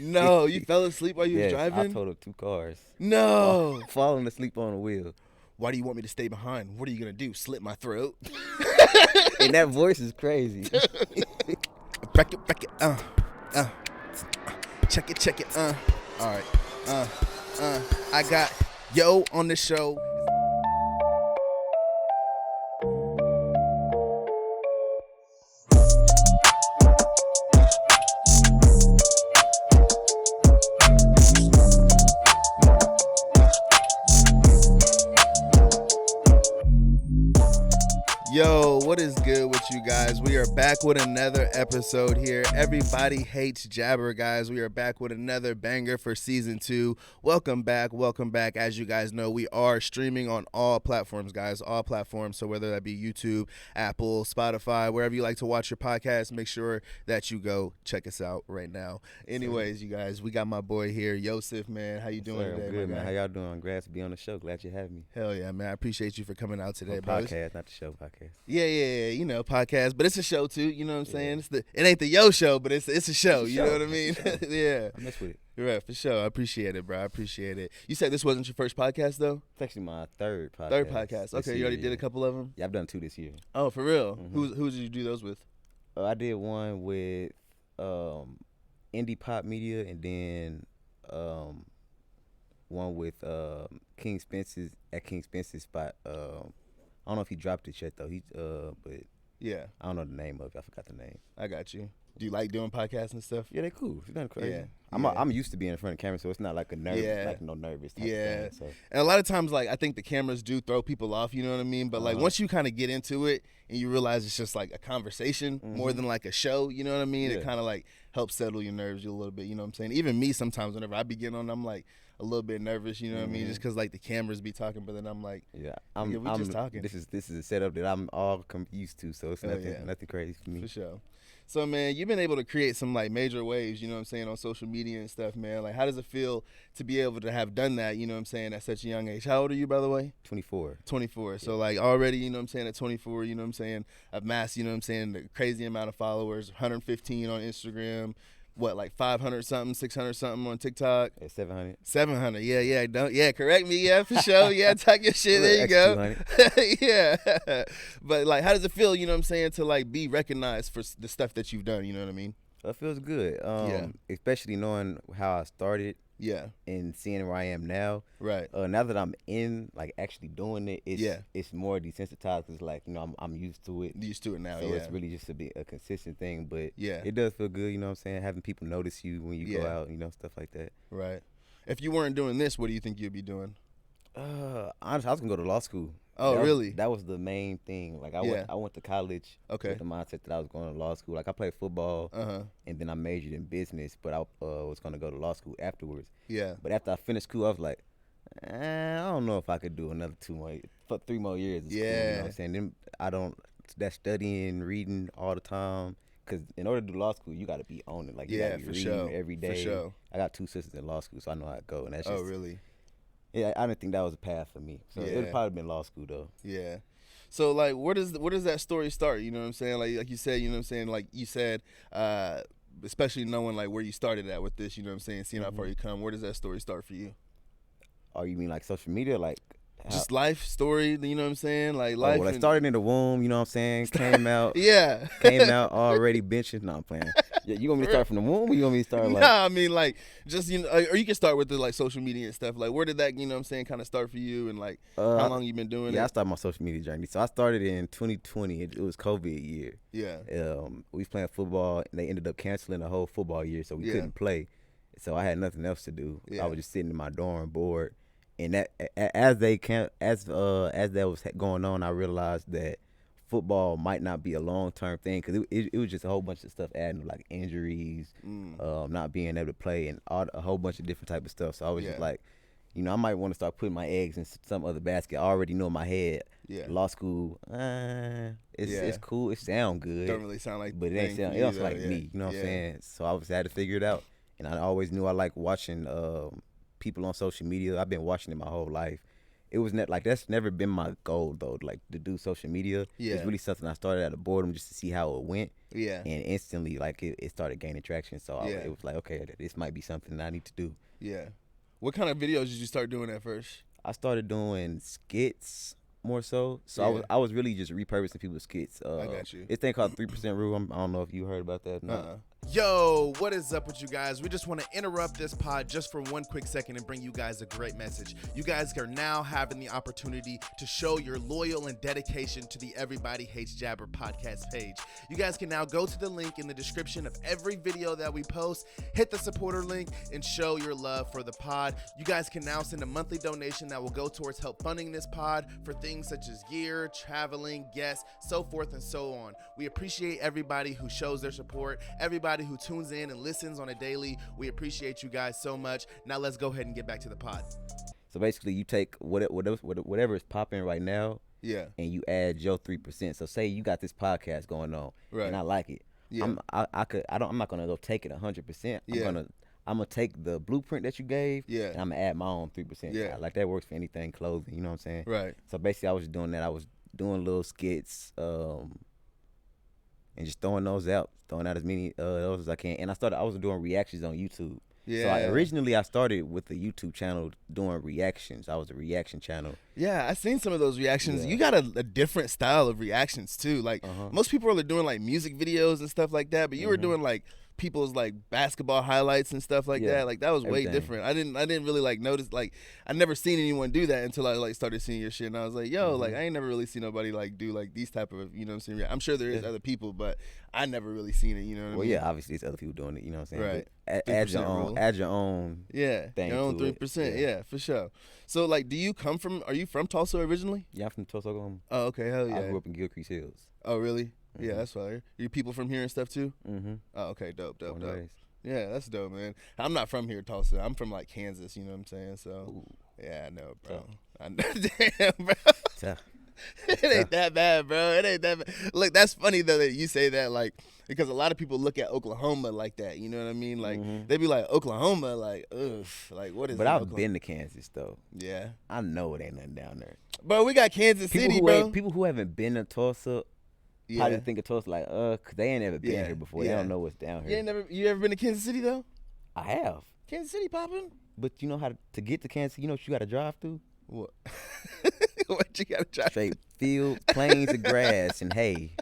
No, you fell asleep while you was Yes, I driving? totaled 2 cars. No. Falling asleep on the wheel. Why do you want me to stay behind? What are you going to do? Slit my throat? And that voice is crazy. Back it, check it, all right, I got Yo on the show. Yo, what is good with you guys? We are back with another episode here. Everybody hates Jabber, guys. We are back with another banger for season 2. Welcome back. As you guys know, we are streaming on all platforms, guys. All platforms. So whether that be YouTube, Apple, Spotify, wherever you like to watch your podcast, make sure that you go check us out right now. Anyways, you guys, we got my boy here, Yosef, man. How you doing today, I'm good, my man. guy? How y'all doing? I'm glad to be on the show. Glad you have me. Hell yeah, man. I appreciate you for coming out today, bro. Podcast, not the show podcast. Yeah, you know, podcast, but it's a show too. You know what I'm saying? It ain't TheYoShow, but it's a show. You know what I mean? Yeah, I mess with it. Right, for sure. I appreciate it, bro. I appreciate it. You said this wasn't your first podcast though? It's actually my third podcast. Third podcast. Okay, you already did a couple of them. Yeah, I've done 2 this year. Oh, for real? Mm-hmm. Who did you do those with? I did one with indie pop media, and then one with King Spence's at King Spence's spot. I don't know if he dropped it yet though. But Yeah, I don't know the name of it. I forgot the name. I got you. Do you like doing podcasts and stuff? Yeah, they cool. It's nothing crazy. Yeah, I'm used to being in front of the camera, so it's not like a nervous, like no nervous type of thing. So. And a lot of times, like, I think the cameras do throw people off, you know what I mean? But, like, once you kind of get into it and you realize it's just, like, a conversation more than, like, a show, you know what I mean? It kind of, like, helps settle your nerves a little bit, you know what I'm saying? Even me, sometimes, whenever I be getting on, I'm, like, a little bit nervous, you know what I mean? Just because, like, the cameras be talking, but then I'm like, we just talking. This is a setup that I'm all used to, so it's nothing crazy for me. For sure. So, man, you've been able to create some, like, major waves, you know what I'm saying, on social media and stuff, man. Like, how does it feel to be able to have done that, you know what I'm saying, at such a young age? How old are you, by the way? 24. 24. So, like, already, you know what I'm saying, at 24, you know what I'm saying, amassed, you know what I'm saying, the crazy amount of followers, 115 on Instagram, what, like 500 something, 600 something on TikTok? 700. 700. Yeah, correct me. Yeah, for sure. Yeah, talk your shit. There you go. Yeah. But, like, how does it feel, you know what I'm saying, to, like, be recognized for the stuff that you've done, you know what I mean? It feels good. Especially knowing how I started. Yeah. And seeing where I am now. Right. Now that I'm in, like, actually doing it, it's more desensitized because, like, you know, I'm used to it. Used to it now, so it's really just a consistent thing. But it does feel good, you know what I'm saying, having people notice you when you go out, you know, stuff like that. Right. If you weren't doing this, what do you think you'd be doing? Honestly, I was going to go to law school. Oh, really? That was the main thing. Like, I went to college with the mindset that I was going to law school. Like, I played football, and then I majored in business, but I was going to go to law school afterwards. Yeah. But after I finished school, I was like, I don't know if I could do another 3 more years of school. You know what I'm saying? Then that studying, reading all the time. Because in order to do law school, you got to be on it. Like, you got to be reading every day. For sure. I got 2 sisters in law school, so I know how it go. And that's just, really? Yeah, I didn't think that was a path for me. So it would probably been law school though. Yeah. So, like, where does that story start? You know what I'm saying? Like you said, you know what I'm saying? Like you said, especially knowing, like, where you started at with this, you know what I'm saying? Seeing how far you come. Where does that story start for you? Oh, you mean like social media? Like just life story, you know what I'm saying? Like life. Well, I started in the womb, you know what I'm saying? Came out. Came out already benching. No, I'm playing. You want me to start from the womb, or you want me to start like? Nah, I mean, like, just, you know, or you can start with the, like, social media and stuff. Like, where did that, you know what I'm saying, kind of start for you, and, like, how long you been doing it? Yeah, I started my social media journey. So I started in 2020. It was COVID year. Yeah. We was playing football, and they ended up canceling the whole football year, so we couldn't play. So I had nothing else to do. I was just sitting in my dorm bored. And that as that was going on, I realized that football might not be a long-term thing because it was just a whole bunch of stuff adding, like injuries, not being able to play, and a whole bunch of different type of stuff. So I was just like, you know, I might want to start putting my eggs in some other basket. I already know in my head, law school, it's cool. It sound good. Don't really sound like, but it don't sound like me. You know what I'm saying? So I had to figure it out, and I always knew I like watching people on social media. I've been watching it my whole life. It was that's never been my goal though, like to do social media. It's really something I started out of boredom just to see how it went. Yeah. And instantly, like, it started gaining traction. So Yeah. it was like, okay, this might be something that I need to do. Yeah. What kind of videos did you start doing at first? I started doing skits more so. So I was really just repurposing people's skits. I got you. This thing called 3% Rule. I don't know if you heard about that. No. Yo, what is up with you guys? We just want to interrupt this pod just for one quick second and bring you guys a great message. You guys are now having the opportunity to show your loyal and dedication to the Everybody Hates Jabber podcast page. You guys can now go to the link in the description of every video that we post, hit the supporter link, and show your love for the pod. You guys can now send a monthly donation that will go towards help funding this pod for things such as gear, traveling, guests, so forth and so on. We appreciate everybody who shows their support, everybody who tunes in and listens on a daily. We appreciate you guys so much. Now let's go ahead and get back to the pod. So basically, you take whatever is popping right now, yeah, and you add your 3%. So say you got this podcast going on, right, and I like it. Yeah, I'm not gonna go take it 100%. I'm gonna take the blueprint that you gave, yeah, and I'm gonna add my own 3%. Yeah, like that works for anything clothing. You know what I'm saying? Right. So basically, I was doing that. I was doing little skits, and just throwing those out, as many those as I can. And I was doing reactions on YouTube. Yeah. So originally I started with the YouTube channel doing reactions. I was a reaction channel. Yeah, I seen some of those reactions. Yeah. You got a different style of reactions too. Like most people are doing like music videos and stuff like that, but you were doing like people's like basketball highlights and stuff like that. Like that was way different. I didn't really like notice, like I never seen anyone do that until I like started seeing your shit, and I was like, yo, like I ain't never really seen nobody like do like these type of, you know what I'm saying? I'm sure there is other people, but I never really seen it, you know what I mean? Well, yeah, obviously it's other people doing it, you know what I'm saying? Right. Add your own thing, your own 3%. Yeah, for sure. So like, are you from Tulsa originally? Yeah, I'm from Tulsa, Oklahoma. Oh, okay, hell yeah. I grew up in Gilcrease Hills. Oh, really? Yeah, that's fire. You people from here and stuff too? Mm-hmm. Oh, okay, dope. Yeah, that's dope, man. I'm not from here, Tulsa. I'm from like Kansas, you know what I'm saying? So, ooh, yeah, I know, bro. Tough. I know, damn, bro. Tough. It ain't that bad, bro. It ain't that bad. Look, that's funny though that you say that, like, because a lot of people look at Oklahoma like that. You know what I mean? Like they be like, Oklahoma, like, ugh, like what is? But I've Oklahoma? been to Kansas though. Yeah, I know it ain't nothing down there. Bro, we got Kansas City, bro. People who haven't been to Tulsa probably think of Tulsa like, 'cause they ain't never been here before. They don't know what's down here. You ever been to Kansas City though? I have. Kansas City popping. But you know how to get to Kansas City, you know what you got to drive through? What? What you got to drive? Straight fields, plains of grass, and hay.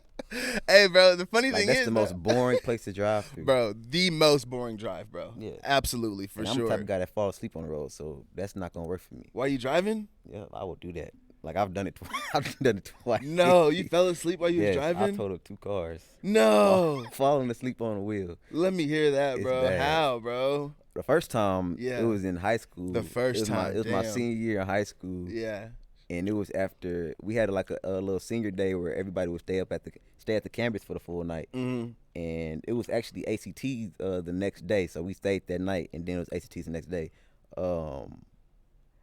Hey, bro, the funny thing that's is, the most boring place to drive through. Bro, the most boring drive, bro. Yeah. Absolutely, for and sure. I'm the type of guy that falls asleep on the road, so that's not going to work for me. While you driving? Yeah, I will do that. Like, I've done it I've done it twice. No, you fell asleep while you was driving? I totaled 2 cars. No. Falling asleep on the wheel. Let me hear that, It's bro. bad. How, bro? The first time, it was in high school. The first time, it was my senior year in high school. Yeah. And it was after we had like a little senior day where everybody would stay at the campus for the full night. Mm-hmm. And it was actually ACTs the next day, so we stayed that night, and then it was ACTs the next day.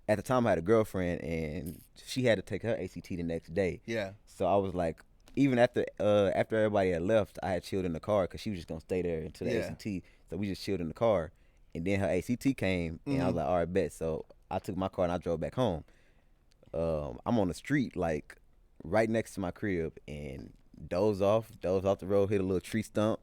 At the time, I had a girlfriend, and she had to take her ACT the next day. Yeah. So I was like, even after everybody had left, I had chilled in the car because she was just gonna stay there until the ACT. So we just chilled in the car, and then her ACT came, and I was like, all right, bet. So I took my car and I drove back home. I'm on the street, like right next to my crib, and dozed off the road, hit a little tree stump.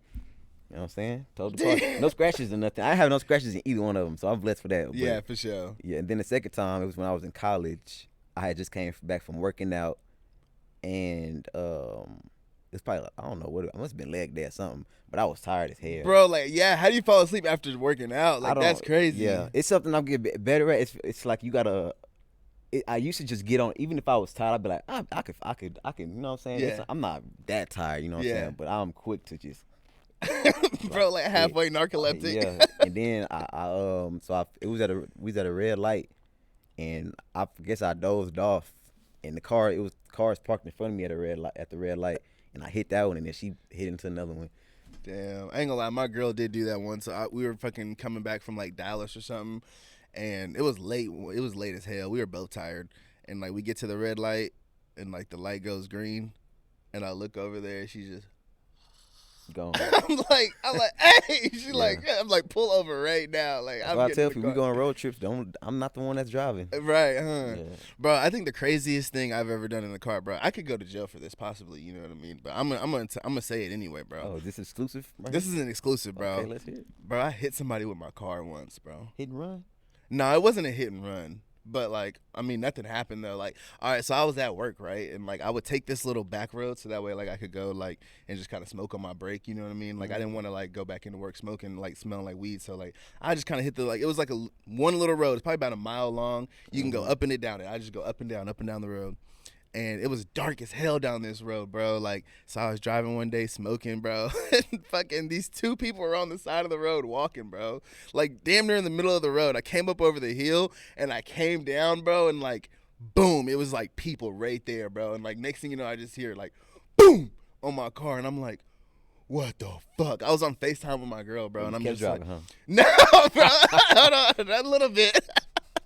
You know what I'm saying? Told the car, no scratches or nothing. I have no scratches in either one of them, so I'm blessed for that. Yeah, for sure. Yeah, and then the second time, it was when I was in college. I had just came back from working out, and it's probably like, I don't know what I must have been leg day or something, but I was tired as hell. Bro, like, yeah, how do you fall asleep after working out? Like, that's crazy. Yeah, it's something I'll get better at. It's like you gotta. I used to just get on, even if I was tired, I'd be like, I could, you know what I'm saying? Yeah. I'm not that tired, you know what I'm saying? But I'm quick to just. Bro, like halfway narcoleptic. Yeah, and then we was at a red light, and I guess I dozed off, and cars parked in front of me at the red light, and I hit that one, and then she hit into another one. Damn, I ain't gonna lie, my girl did do that once. We were fucking coming back from like Dallas or something, and it was late. It was late as hell. We were both tired, and like we get to the red light, and like the light goes green, and I look over there, and she just. Gone. I'm like, hey. She's Yeah. like, yeah. I'm like, pull over right now. Like, That's I'm why I getting tell in the people we car. go on road trips. I'm not the one that's driving. Right, Yeah. Bro, I think the craziest thing I've ever done in the car, bro. I could go to jail for this, possibly. You know what I mean? But I'm gonna say it anyway, bro. Oh, is this exclusive? Right? This is an exclusive, bro. Okay, let's hear it. Bro, I hit somebody with my car once, bro. Hit and run. No, it wasn't a hit and run. But, like, I mean, nothing happened, though. Like, all right, so I was at work, right? And, like, I would take this little back road so that way, like, I could go, like, and just kind of smoke on my break, you know what I mean? Like, I didn't want to, like, go back into work smoking, like, smelling like weed. So, like, I just kind of hit the, like, it was like one little road. It's probably about a mile long. You can go up and down it. I just go up and down the road. And it was dark as hell down this road, bro. Like, so I was driving one day smoking, bro. And fucking these two people were on the side of the road walking, bro. Like, damn near in the middle of the road. I came up over the hill and I came down, bro. And, like, boom, it was like people right there, bro. And, like, next thing you know, I just hear, like, boom on my car. And I'm like, what the fuck? I was on FaceTime with my girl, bro. And I'm just driving, like, huh? No, bro. Hold on, a little bit.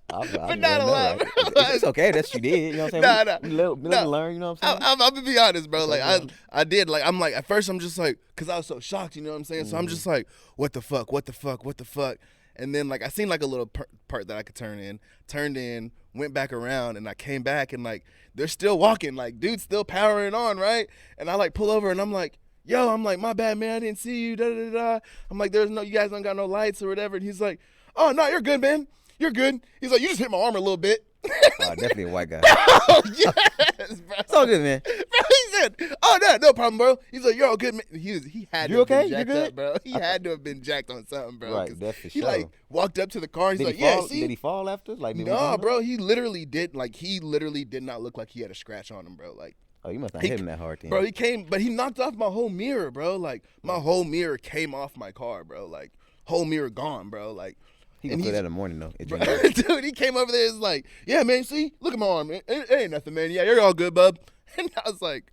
But not a lot. Right? It's okay that she did. You know what I'm saying? We learn. You know what I'm saying? I'm gonna be honest, bro. Like I did. Like I'm like at first I'm just like, cause I was so shocked. You know what I'm saying? So I'm just like, what the fuck? And then like I seen like a little part that I could turn in. Turned in, went back around, and I came back and like they're still walking. Like dude's still powering on, right? And I like pull over and I'm like, yo, I'm like, my bad, man. I didn't see you. Da da da. I'm like, you guys don't got no lights or whatever. And he's like, oh no, you're good, man. You're good. He's like, you just hit my arm a little bit. Definitely a white guy. Oh, yes, bro. It's all good, man. Bro, he said, oh, no problem, bro. He's like, you're all good, man. He had to have been jacked up, bro. He had to have been jacked on something, bro. Right, that's for he, sure. like, walked up to the car. He's Did like, he fall? yeah, see? Did he fall after? Like, no, bro. He literally did not look like he had a scratch on him, bro. Like, oh, you must not hit him that hard, then. Bro, but he knocked off my whole mirror, bro. Like, my whole mirror came off my car, bro. Like, whole mirror gone, bro. Like, he gonna put that in the morning, though. Bro, dude, he came over there and was like, yeah, man, see? Look at my arm, man. It ain't nothing, man. Yeah, you're all good, bub. And I was like,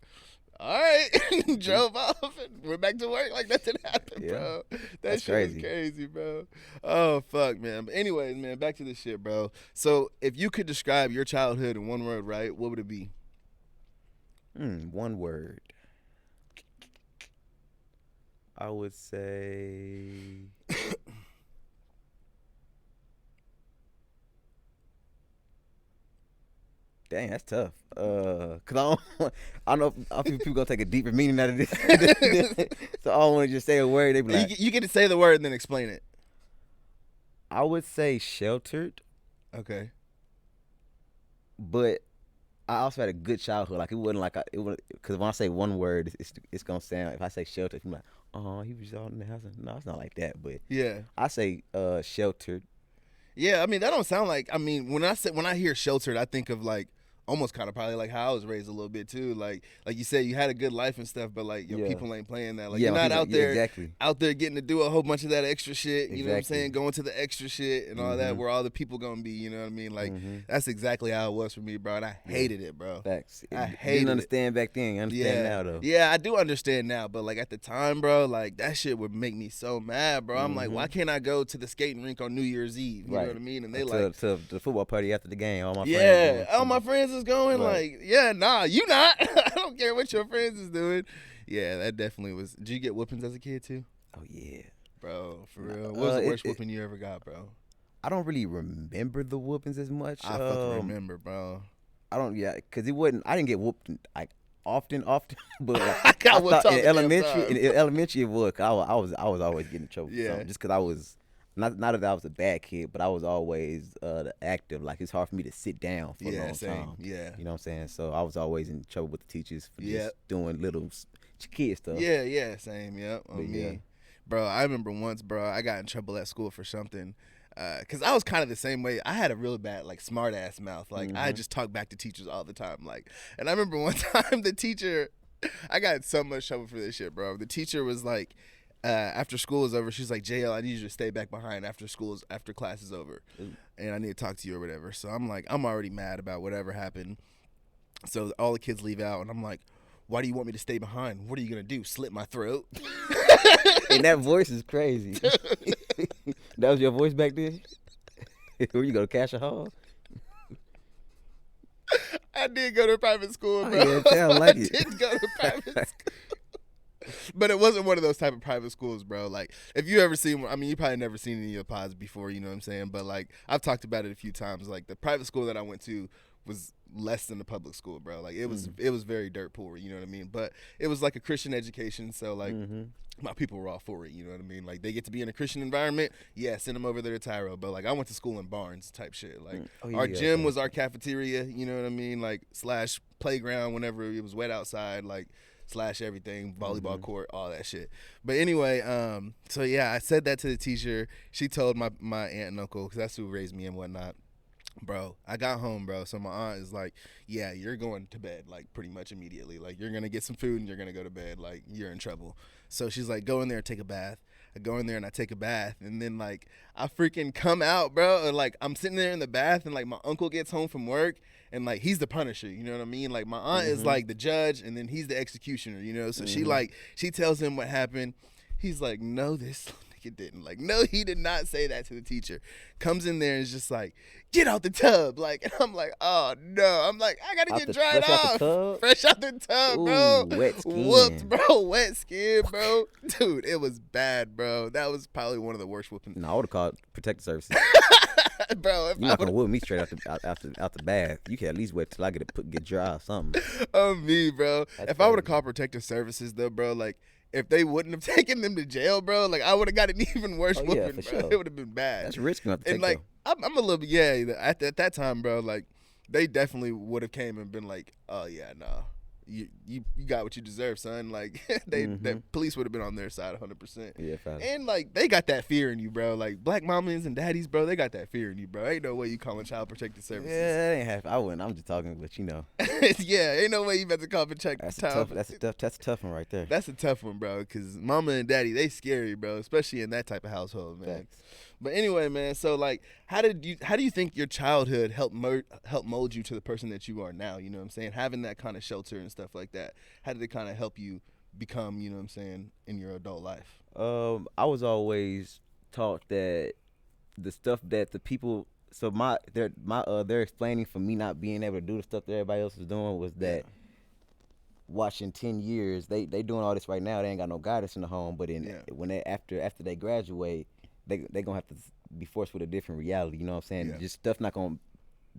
all right. And drove off and went back to work like nothing happened, bro. That shit was crazy, bro. Oh, fuck, man. But anyways, man, back to this shit, bro. So if you could describe your childhood in one word, right, what would it be? One word. I would say... Dang, that's tough. Cause I know people gonna take a deeper meaning out of this. So I don't want to just say a word. They be like, you get to say the word and then explain it. I would say sheltered. Okay. But I also had a good childhood. Like it wasn't like because when I say one word, it's gonna sound. If I say sheltered, I'm like, oh, he was all in the house. No, it's not like that. But yeah, I say sheltered. Yeah, I mean that don't sound like. I mean when I hear sheltered, I think of like almost kind of probably like how I was raised a little bit too. Like you said, you had a good life and stuff, but like people ain't playing that. Like you're not out there out there getting to do a whole bunch of that extra shit. You know what I'm saying? Going to the extra shit and all that, where all the people gonna be. You know what I mean? Like that's exactly how it was for me, bro. And I hated it, bro. Facts. I hated didn't understand back then. I understand now though. Yeah, I do understand now, but like at the time, bro, like that shit would make me so mad, bro. I'm like, why can't I go to the skating rink on New Year's Eve? You know what I mean? And they like to the football party after the game. All my friends. Yeah, all my friends is going like. Yeah, nah, you not. I don't care what your friends is doing. Yeah, that definitely was. Did you get whoopings as a kid too? Oh yeah, bro, for real. What was the worst whooping you ever got, bro? I don't really remember the whoopings as much. I fucking remember, bro. I don't. Yeah, because it wasn't. I didn't get whooped like often, but like, I got whooped in elementary it was. I was always getting in trouble. Yeah, just because I was. Not that I was a bad kid, but I was always active. Like it's hard for me to sit down for a long time. Yeah, you know what I'm saying. So I was always in trouble with the teachers for just doing little kid stuff. Yeah, same. Yep, on me, bro. I remember once, bro, I got in trouble at school for something. Cause I was kind of the same way. I had a real bad, like, smart ass mouth. Like I just talked back to teachers all the time. Like, and I remember one time the teacher, I got in so much trouble for this shit, bro. The teacher was like. After school was over, she's like, JL, I need you to stay back behind after class is over. And I need to talk to you or whatever. So I'm like, I'm already mad about whatever happened. So all the kids leave out, and I'm like, why do you want me to stay behind? What are you going to do, slit my throat? And that voice is crazy. That was your voice back then? Where you go to Casher Hall? I did go to private school, bro. Oh, yeah, sound like I did go to private school. But it wasn't one of those type of private schools, bro. Like, if you ever seen, I mean, you probably never seen any of the pods before, you know what I'm saying? But, like, I've talked about it a few times. Like, the private school that I went to was less than the public school, bro. Like, it was very dirt poor, you know what I mean? But it was like a Christian education, so, like, my people were all for it, you know what I mean? Like, they get to be in a Christian environment, yeah, send them over there to Tyro. But, like, I went to school in Barnes type shit. Like, our gym was our cafeteria, you know what I mean? Like, slash playground whenever it was wet outside, like, slash everything, volleyball court, all that shit. But anyway, so yeah, I said that to the teacher. She told my aunt and uncle, because that's who raised me and whatnot. Bro, I got home, bro. So my aunt is like, yeah, you're going to bed, like, pretty much immediately. Like, you're going to get some food and you're going to go to bed. Like, you're in trouble. So she's like, go in there and take a bath. I go in there and I take a bath. And then, like, I freaking come out, bro. And, like, I'm sitting there in the bath and, like, my uncle gets home from work. And, like, he's the punisher, you know what I mean? Like, my aunt is, like, the judge, and then he's the executioner, you know? So she tells him what happened. He's like, no, this nigga didn't. Like, no, he did not say that to the teacher. Comes in there and is just like, get out the tub. Like, and I'm like, oh, no. I'm like, I got to get dried off. Fresh out the tub, bro. Wet skin. Whooped, bro. Wet skin, bro. Dude, it was bad, bro. That was probably one of the worst whoopings. No, I would have called protective services. Bro, you're not gonna whoop me straight out the bath. You can at least wait till I get dry or something. Me, bro. If I would have called protective services though, bro, like, if they wouldn't have taken them to jail, bro, like, I would have got an even worse whooping, bro. Sure. It would have been bad. That's risky enough to take. And like, I'm a little bit, at that time, bro, like, they definitely would have came and been like, oh yeah, nah. You got what you deserve, son. Like, the police would have been on their side 100%. Yeah, fast. And, like, they got that fear in you, bro. Like, black mamas and daddies, bro, they got that fear in you, bro. Ain't no way you calling child protective services. Yeah, that ain't half. I wouldn't. I'm just talking, but you know. Yeah, ain't no way you about to call protective. That's a tough one right there. That's a tough one, bro, because mama and daddy, they scary, bro, especially in that type of household, man. Thanks. But anyway, man, so, like, how do you think your childhood helped mold you to the person that you are now? You know what I'm saying? Having that kind of shelter and stuff like that. How did it kind of help you become, you know what I'm saying, in your adult life? I was always taught that the stuff that the people, so they're explaining for me not being able to do the stuff that everybody else was doing was that watching 10 years, they doing all this right now, they ain't got no guidance in the home, but when they after they graduate, they gonna have to be forced with a different reality, you know what I'm saying? Just stuff not gonna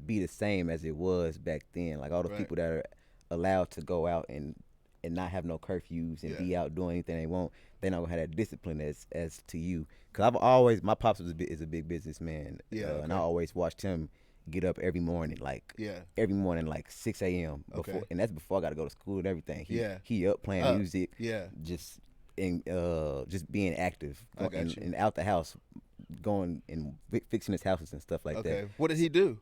be the same as it was back then. Like, all the people that are allowed to go out and not have no curfews and be out doing anything they want, they not gonna have that discipline as to you. Cause I've always, my pops is a big businessman, and I always watched him get up every morning, like 6 a.m. before, and that's before I got to go to school and everything. He up playing music, just being active and out the house, going and fixing his houses and stuff like that. What did he do?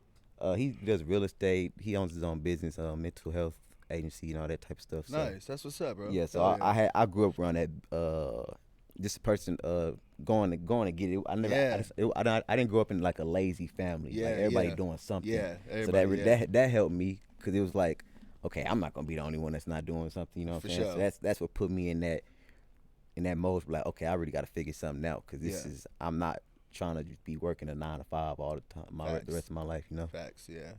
He does real estate. He owns his own business, mental health agency and all that type of stuff. So, nice, that's what's up, bro. Yeah, so I grew up around that. Just a person going to get it. I didn't grow up in like a lazy family. Like, everybody doing something. Yeah, so that helped me, because it was like, okay, I'm not gonna be the only one that's not doing something. You know what I'm saying? Sure. So that's what put me in that mode. Like, okay, I really got to figure something out, because I'm not trying to just be working a 9 to 5 all the time, the rest of my life, you know. Facts, yeah.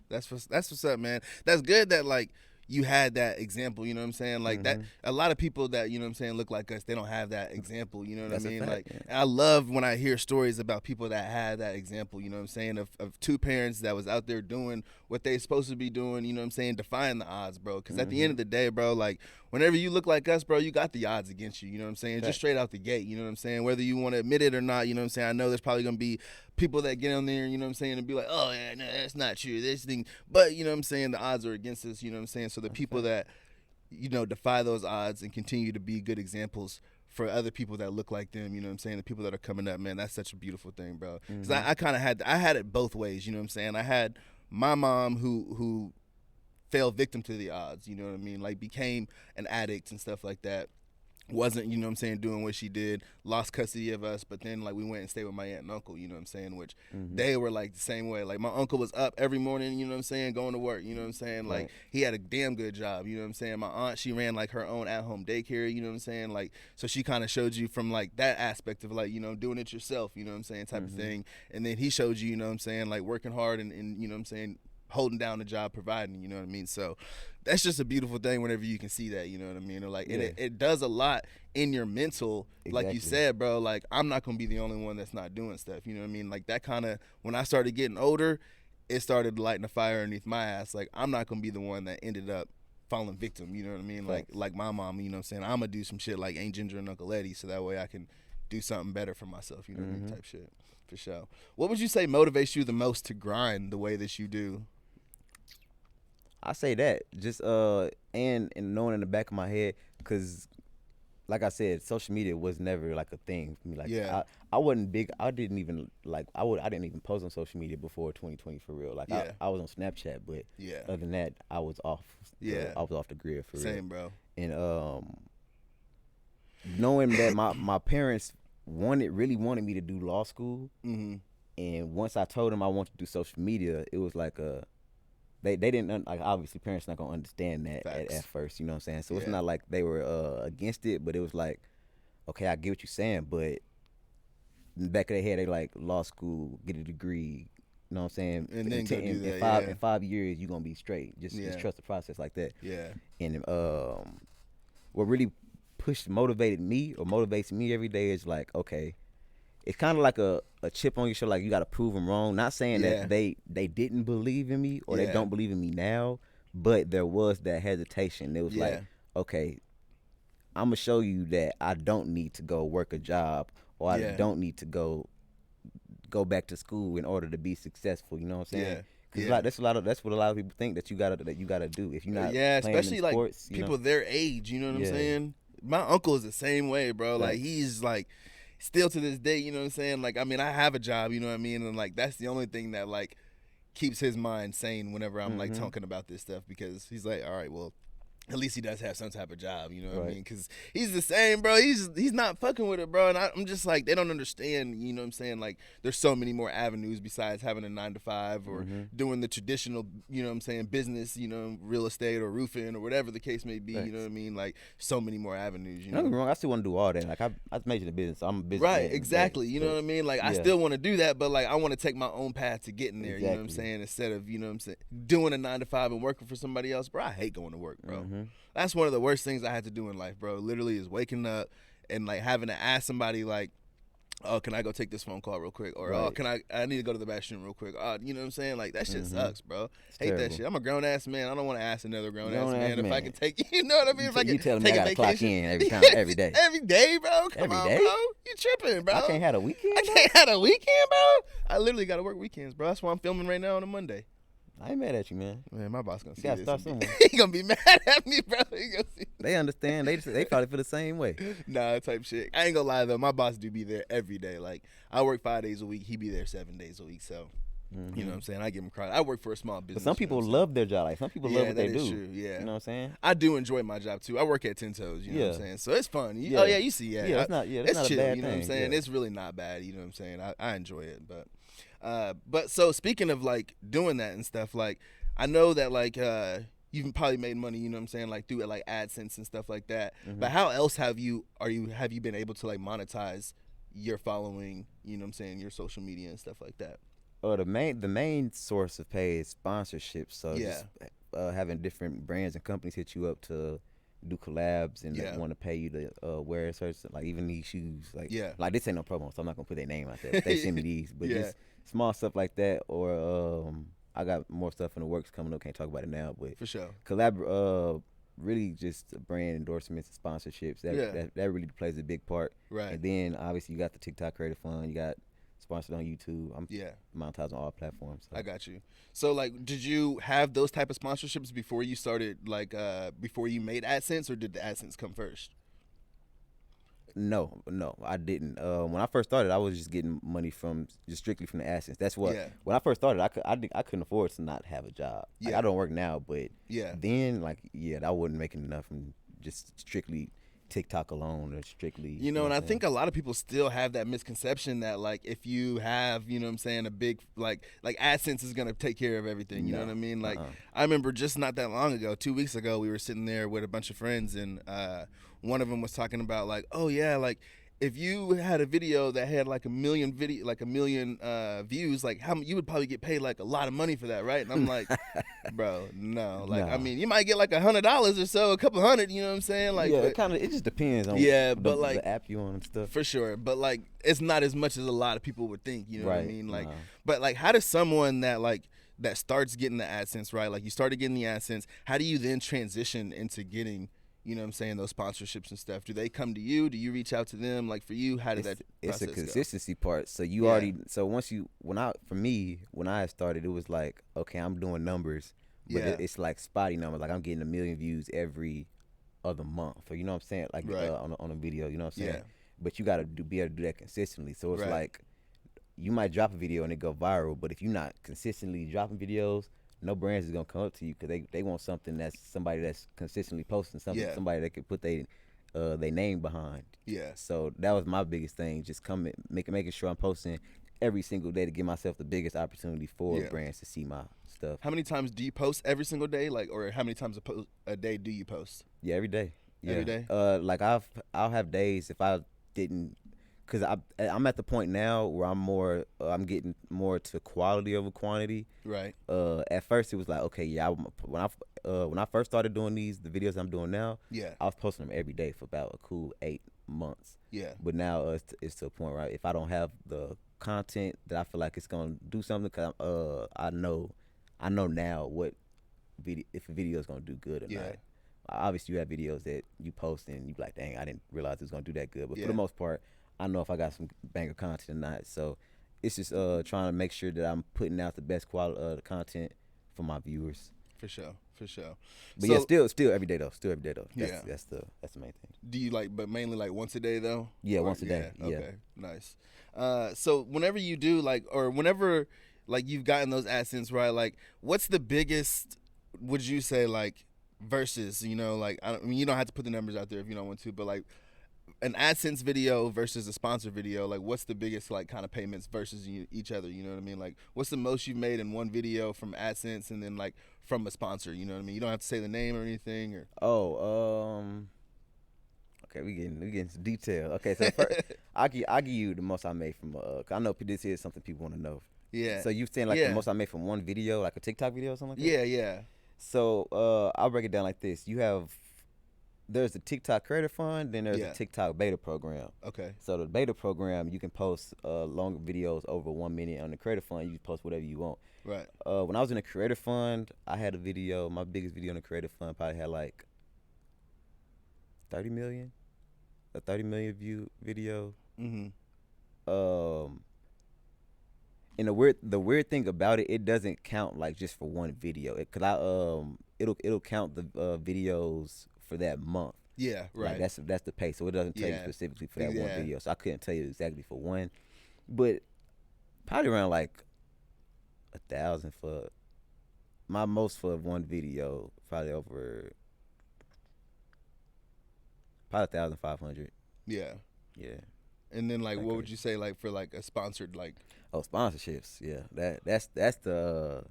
That's what's up, man. That's good that, like, you had that example, you know what I'm saying? Like, that a lot of people that, you know what I'm saying, look like us, they don't have that example, you know what I mean? Like, I love when I hear stories about people that had that example, you know what I'm saying, of two parents that was out there doing what they supposed to be doing, you know what I'm saying, defying the odds, bro. Because at the end of the day, bro, like, whenever you look like us, bro, you got the odds against you, you know what I'm saying? Just straight out the gate, you know what I'm saying? Whether you want to admit it or not, you know what I'm saying? I know there's probably going to be people that get on there, you know what I'm saying, and be like, oh, yeah, no, that's not true, this thing. But, you know what I'm saying, the odds are against us, you know what I'm saying? So the people that, you know, defy those odds and continue to be good examples for other people that look like them, you know what I'm saying, the people that are coming up, man, that's such a beautiful thing, bro. Because I kind of had it both ways, you know what I'm saying? I had my mom who fell victim to the odds, you know what I mean, like, became an addict and stuff like that. Wasn't, you know what I'm saying, doing what she did, lost custody of us, but then, like, we went and stayed with my aunt and uncle, you know what I'm saying, which they were, like, the same way. Like, my uncle was up every morning, you know what I'm saying, going to work, you know what I'm saying, like, he had a damn good job, you know what I'm saying. My aunt, she ran, like, her own at-home daycare, you know what I'm saying, like, so she kind of showed you from, like, that aspect of, like, you know, doing it yourself, you know what I'm saying, type of thing. And then he showed you, you know what I'm saying, like, working hard and you know what I'm saying, holding down the job, providing, you know what I mean? So that's just a beautiful thing whenever you can see that, you know what I mean? Or like, and it does a lot in your mental, like you said, bro, like I'm not going to be the only one that's not doing stuff, you know what I mean? Like that kind of, when I started getting older, it started lighting a fire underneath my ass. Like I'm not going to be the one that ended up falling victim, you know what I mean? Like my mom, you know what I'm saying? I'm going to do some shit like Aunt Ginger and Uncle Eddie so that way I can do something better for myself, you know what I mean? Type shit, for sure. What would you say motivates you the most to grind the way that you do? I say that just and knowing in the back of my head, because like I said, social media was never like a thing for me. Like I wasn't big. I didn't even like I didn't even post on social media before 2020 for real. Like I was on Snapchat, but other than that, I was off. I was off the grid for real. Same, bro. And knowing that my parents really wanted me to do law school, and once I told them I wanted to do social media, it was like they didn't, like, obviously parents not gonna understand that at first, you know what I'm saying? So it's not like they were against it, but it was like, okay, I get what you're saying, but in the back of their head, they like, law school, get a degree, you know what I'm saying? And then go do that, in 5 years, you're gonna be straight. Just trust the process like that. Yeah. And what really motivates me every day is like, okay, it's kind of like a chip on your shoulder, like you got to prove them wrong. Not saying that they didn't believe in me or they don't believe in me now, but there was that hesitation. It was like, okay, I'm going to show you that I don't need to go work a job, or I don't need to go back to school in order to be successful, you know what I'm saying? Cause like, that's what a lot of people think that you gotta do if you're not playing especially in sports, like people their age, you know what I'm saying? My uncle is the same way, bro. Like he's like still to this day, you know what I'm saying? Like, I mean, I have a job, you know what I mean? And like that's the only thing that like keeps his mind sane whenever I'm like talking about this stuff, because he's like, all right, well, at least he does have some type of job, you know what I mean? Because he's the same, bro. He's not fucking with it, bro. And I'm just like, they don't understand, you know what I'm saying? Like, there's so many more avenues besides having a 9-to-5 or doing the traditional, you know what I'm saying, business, you know, real estate or roofing or whatever the case may be, you know what I mean? Like, so many more avenues, you know? Don't get me wrong, I still want to do all that. Like, I majored in business, so I'm a business Right, man, exactly. You know what I mean? Like, I still want to do that, but, like, I want to take my own path to getting there, you know what I'm saying? Instead of, you know what I'm saying, doing a 9-to-5 and working for somebody else. Bro, I hate going to work, bro. That's one of the worst things I had to do in life, bro. Literally is waking up and like having to ask somebody like, oh, can I go take this phone call real quick? Or, oh, I need to go to the bathroom real quick. You know what I'm saying? Like, that shit sucks, bro. Hate that shit. I'm a grown-ass man. I don't want to ask another grown-ass man if I can take, you know what I mean? If I can tell me take I a gotta vacation. Clock in every day. Every day, bro. Come on, bro. You tripping, bro. I can't have a weekend, I can't have a weekend, bro. I literally got to work weekends, bro. That's why I'm filming right now on a Monday. I ain't mad at you, man. Man, my boss gonna see gotta this. Start somewhere. He gonna be mad at me, bro. He gonna see. They understand. They probably feel the same way. Nah, type shit. I ain't gonna lie though. My boss do be there every day. Like I work 5 days a week. He be there 7 days a week. So you know what I'm saying. I give him credit. I work for a small business. But some people love their job. Like some people love what they do. True. Yeah, you know what I'm saying. I do enjoy my job too. I work at 10 Toes. You know what I'm saying. So it's fun. Oh yeah, you see. Yeah, it's not. Yeah, it's not chill. A bad you know thing. what I'm saying. It's really not bad. You know what I'm saying. I enjoy it. But so speaking of like doing that and stuff, like. I know that like you've probably made money, you know what I'm saying, like through like AdSense and stuff like that. But how else have you been able to like monetize your following, you know what I'm saying, your social media and stuff like that? The main source of pay is sponsorships. So just having different brands and companies hit you up to do collabs and they want to pay you to wear certain, like even these shoes. Like this ain't no promo, so I'm not gonna put their name out there. If they send me these, but just small stuff like that, or I got more stuff in the works coming up. Can't talk about it now, but for sure, really just brand endorsements and sponsorships. That really plays a big part. Right. And then obviously you got the TikTok Creative Fund. You got sponsored on YouTube. I'm monetized on all platforms. So. I got you. So like, did you have those type of sponsorships before you started? Like, before you made AdSense, or did the AdSense come first? No, I didn't. When I first started, I was just getting money strictly from the AdSense. That's what. When I first started, I couldn't afford to not have a job. Like, I don't work now, but then I wasn't making enough from just strictly TikTok alone, or strictly. You know, and I think a lot of people still have that misconception that like if you have, you know what I'm saying, a big like AdSense is gonna take care of everything. You know what I mean? Like I remember just not that long ago, 2 weeks ago, we were sitting there with a bunch of friends and one of them was talking about like, oh yeah, like if you had a video that had like a million views, like you would probably get paid like a lot of money for that, right? And I'm like, bro, no. Like, I mean, you might get like $100 or so, a couple hundred, you know what I'm saying? Like, yeah, it just depends on the app you on and stuff. For sure. But like, it's not as much as a lot of people would think, you know what I mean? Like, nah. But like, how does someone that starts getting the AdSense, right? Like, you started getting the AdSense, how do you then transition into getting, you know what I'm saying, those sponsorships and stuff? Do they come to you? Do you reach out to them? Like, for you, how did that process It's a consistency go? part. So when I started, it was like, okay, I'm doing numbers, but it's like spotty numbers. Like, I'm getting 1 million views every other month, or you know what I'm saying, like on a video, you know what I'm saying? Yeah. But you got to be able to do that consistently. So it's like, you might drop a video and it go viral, but if you're not consistently dropping videos, no brands is gonna come up to you because they want somebody that's consistently posting something, somebody that can put their name behind. Yeah. So that was my biggest thing, just making sure I'm posting every single day to give myself the biggest opportunity for brands to see my stuff. How many times do you post every single day, like, or how many times a day do you post? Yeah, every day. Yeah. Every day. Like I'll have days if I didn't. Because I'm at the point now where I'm getting more to quality over quantity. Right. At first it was like, okay, yeah, when I first started doing the videos I'm doing now, I was posting them every day for about a cool 8 months. Yeah. But now it's to a point where if I don't have the content that I feel like it's gonna do something, cause I know now if a video is gonna do good or not. Obviously, you have videos that you post and you be like, dang, I didn't realize it was gonna do that good. But for the most part, I know if I got some banger content or not. So it's just trying to make sure that I'm putting out the best quality content for my viewers. For sure. But so, still every day though. That's the main thing. Do you but mainly like once a day though? Yeah, once a day. Yeah. Okay, nice. So whenever you do whenever you've gotten those AdSense, right? Like, what's the biggest? Would you say versus? You know, I mean, you don't have to put the numbers out there if you don't want to, but an AdSense video versus a sponsor video, what's the biggest kind of payments versus each other? You know what I mean? What's the most you've made in one video from AdSense and then from a sponsor? You know what I mean? You don't have to say the name or anything. Or okay, we getting some detail. Okay, so first, I give you the most I made from. I know this is something people want to know. Yeah. So you saying the most I made from one video, like a TikTok video or something like that? Yeah. So I'll break it down like this. There's a TikTok Creator Fund, then there's a TikTok Beta Program. Okay. So the Beta Program, you can post longer videos over 1 minute. On the Creator Fund, you can post whatever you want. Right. When I was in the Creator Fund, I had a video. My biggest video in the Creator Fund probably had 30 million, a 30 million view video. Mm-hmm. And the weird thing about it doesn't count just for one video. It'll count the videos for that month. Yeah, right. That's the pay. So it doesn't tell you specifically for that one video. So I couldn't tell you exactly for one, but probably around 1,000 for my most for one video. Probably 1,500. Yeah. Yeah. And then what would you say for a sponsored Oh, sponsorships. Yeah, that's the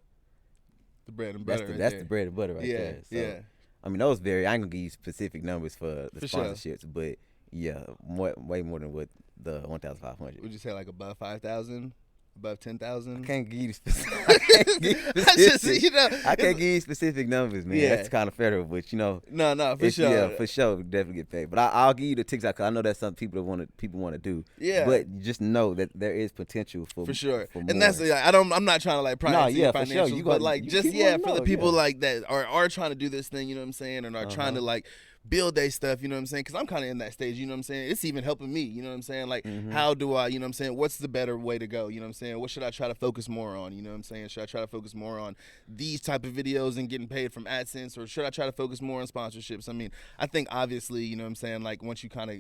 bread and butter. That's the bread and butter right there. So, yeah. I mean, those vary. I ain't gonna give you specific numbers for the sponsorships, sure. But yeah, way more than what the 1,500. Would you say above 5,000, above 10,000? I can't give you specific. I can't give you specific numbers, man. Yeah. That's kind of federal, but No, for sure. Yeah, for sure, definitely get paid. But I'll give you the TikTok because I know that's something people want to do. Yeah. But just know that there is potential for sure. For and that's I'm not trying to pry into financials, for sure. But for the people that are trying to do this thing, you know what I'm saying, and are trying to build their stuff, you know what I'm saying? Because I'm kind of in that stage, you know what I'm saying? It's even helping me, you know what I'm saying? How do I, you know what I'm saying? What's the better way to go, you know what I'm saying? What should I try to focus more on, you know what I'm saying? Should I try to focus more on these type of videos and getting paid from AdSense, or should I try to focus more on sponsorships? I mean, I think obviously, you know what I'm saying, once you kind of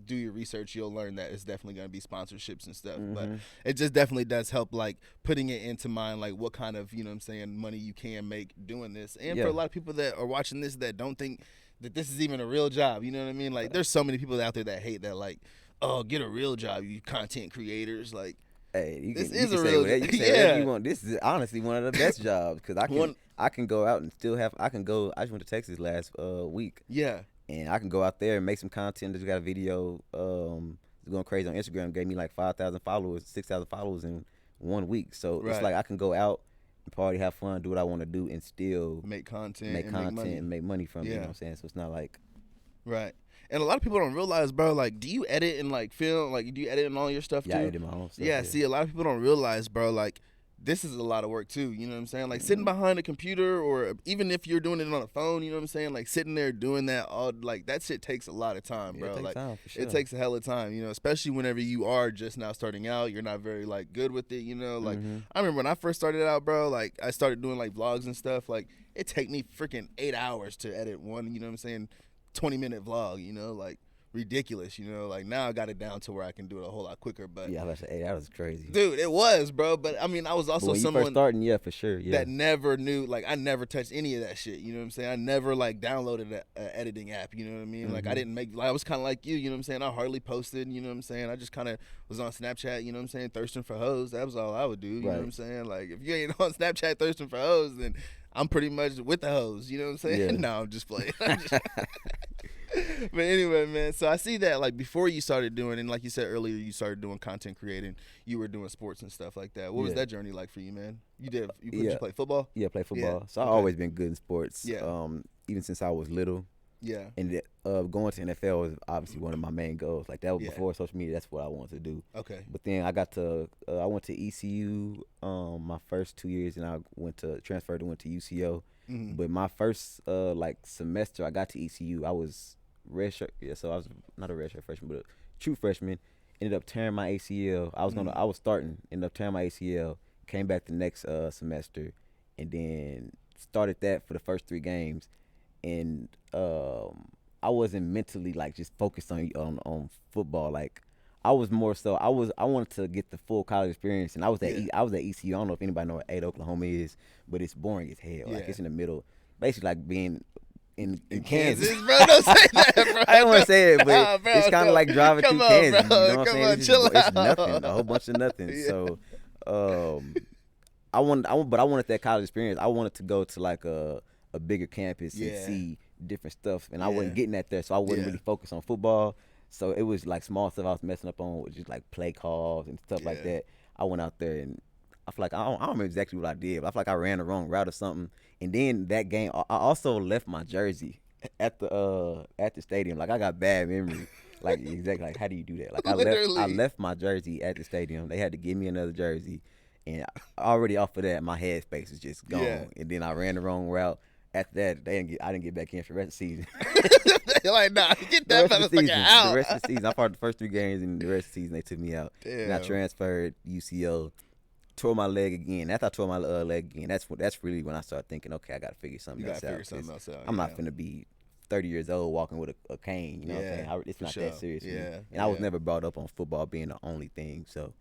do your research, you'll learn that it's definitely going to be sponsorships and stuff. But it just definitely does help putting it into mind what kind of, you know what I'm saying, money you can make doing this. And for a lot of people that are watching this that don't think that this is even a real job, you know what I mean? There's so many people out there that hate that, oh, get a real job, you content creators. Hey, this is a real job. Yeah. You want. This is honestly one of the best jobs because I can go out and still have. I just went to Texas last week. Yeah. And I can go out there and make some content. Just got a video going crazy on Instagram. Gave me like 5,000 followers, 6,000 followers in 1 week. So Right. it's like I can go out and party, have fun, do what I want to do, and still make content and make money from it. You know what I'm saying? So it's not like right. And a lot of people don't realize, bro, like, do you edit and like film? Like, do you edit and all your stuff too? Yeah, I edit my own stuff. Yeah, see, a lot of people don't realize, bro, like, this is a lot of work too, you know what I'm saying? Like sitting behind a computer, or even if you're doing it on a phone, you know what I'm saying? Like sitting there doing that all, like, that shit takes a lot of time, bro. It takes like time, for sure. It takes a hell of time, you know, especially whenever you are just now starting out, you're not very like good with it, you know? Like I remember when I first started out, bro, like I started doing like vlogs and stuff, like it take me freaking 8 hours to edit one, you know what I'm saying, 20-minute vlog, you know, like ridiculous, you know. Like now I got it down to where I can do it a whole lot quicker. But yeah, I was like, 8 hours is crazy, dude. It was, bro. But I mean, I was also when you someone first starting, yeah, for sure, yeah, that never knew. Like I never touched any of that shit. You know what I'm saying? I never like downloaded an editing app. You know what I mean? Like I didn't make. Like, I was kind of like you. You know what I'm saying? I hardly posted. You know what I'm saying? I just kind of was on Snapchat. You know what I'm saying? Thirsting for hoes. That was all I would do. You know what I'm saying? Like if you ain't on Snapchat thirsting for hoes, then I'm pretty much with the hoes. You know what I'm saying? Yeah. No, I'm just playing. But anyway, man, so I see that like before you started doing, and like you said earlier, you started doing content creating, you were doing sports and stuff like that. What was that journey like for you, man? You play football? Yeah, play football. Yeah. So I've always been good in sports. Yeah. Even since I was little. Yeah. And going to NFL was obviously one of my main goals. Like that was before social media. That's what I wanted to do. Okay. But then I went to ECU my first 2 years, and I went to UCO. Mm-hmm. But my first like semester I got to ECU, I was redshirt. Yeah, so I was not a redshirt freshman, but a true freshman. Ended up tearing my ACL. I was starting. Ended up tearing my ACL. Came back the next semester, and then started that for the first 3 games. And I wasn't mentally like just focused on football. Like I was more so I wanted to get the full college experience, and I was at ECU. I don't know if anybody know what 8 Oklahoma is, but it's boring as hell. Like it's in the middle, basically like being in Kansas. Bro, don't say that, bro. I didn't want to say it, but bro, it's kind of like driving through Kansas. Bro. You know what I'm saying? It's nothing, a whole bunch of nothing. Yeah. So I wanted that college experience. I wanted to go to like a bigger campus and see different stuff, and I wasn't getting that there, so I wasn't really focused on football. So it was like small stuff I was messing up on, with just like play calls and stuff like that. I went out there, and I feel like I don't remember exactly what I did, but I feel like I ran the wrong route or something. And then that game, I also left my jersey at the stadium. Like I got bad memory. Like exactly, like how do you do that? Like I left my jersey at the stadium. They had to give me another jersey, and already off of that, my headspace was just gone. Yeah. And then I ran the wrong route. After that, I didn't get back in for the rest of the season. They're like, nah, get that motherfucker out. The rest of the season, I fought the first 3 games, and the rest of the season they took me out. Damn. And I transferred UCO, tore my leg again. After I tore my leg again, that's really when I started thinking, okay, I got to figure something else out. I'm not finna be 30 years old walking with a cane. You know what I'm saying? It's not that serious. And I was never brought up on football being the only thing, so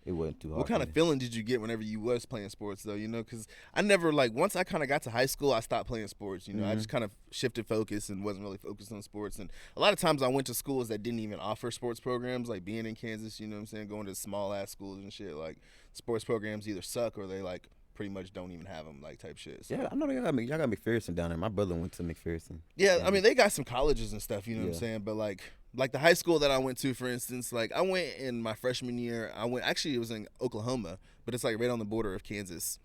it wasn't too hard. What kind of feeling did you get whenever you was playing sports, though? You know, because I never, like, once I kind of got to high school, I stopped playing sports. You know, I just kind of shifted focus and wasn't really focused on sports. And a lot of times I went to schools that didn't even offer sports programs, like being in Kansas, you know what I'm saying, going to small-ass schools and shit. Like, sports programs either suck or they, like, pretty much don't even have them, like, type shit. So. Yeah, I know y'all got McPherson down there. My brother went to McPherson. Yeah, I mean, they got some colleges and stuff, you know what I'm saying? But, like the high school that I went to, for instance, like, I went in my freshman year. Actually, it was in Oklahoma, but it's, like, right on the border of Kansas.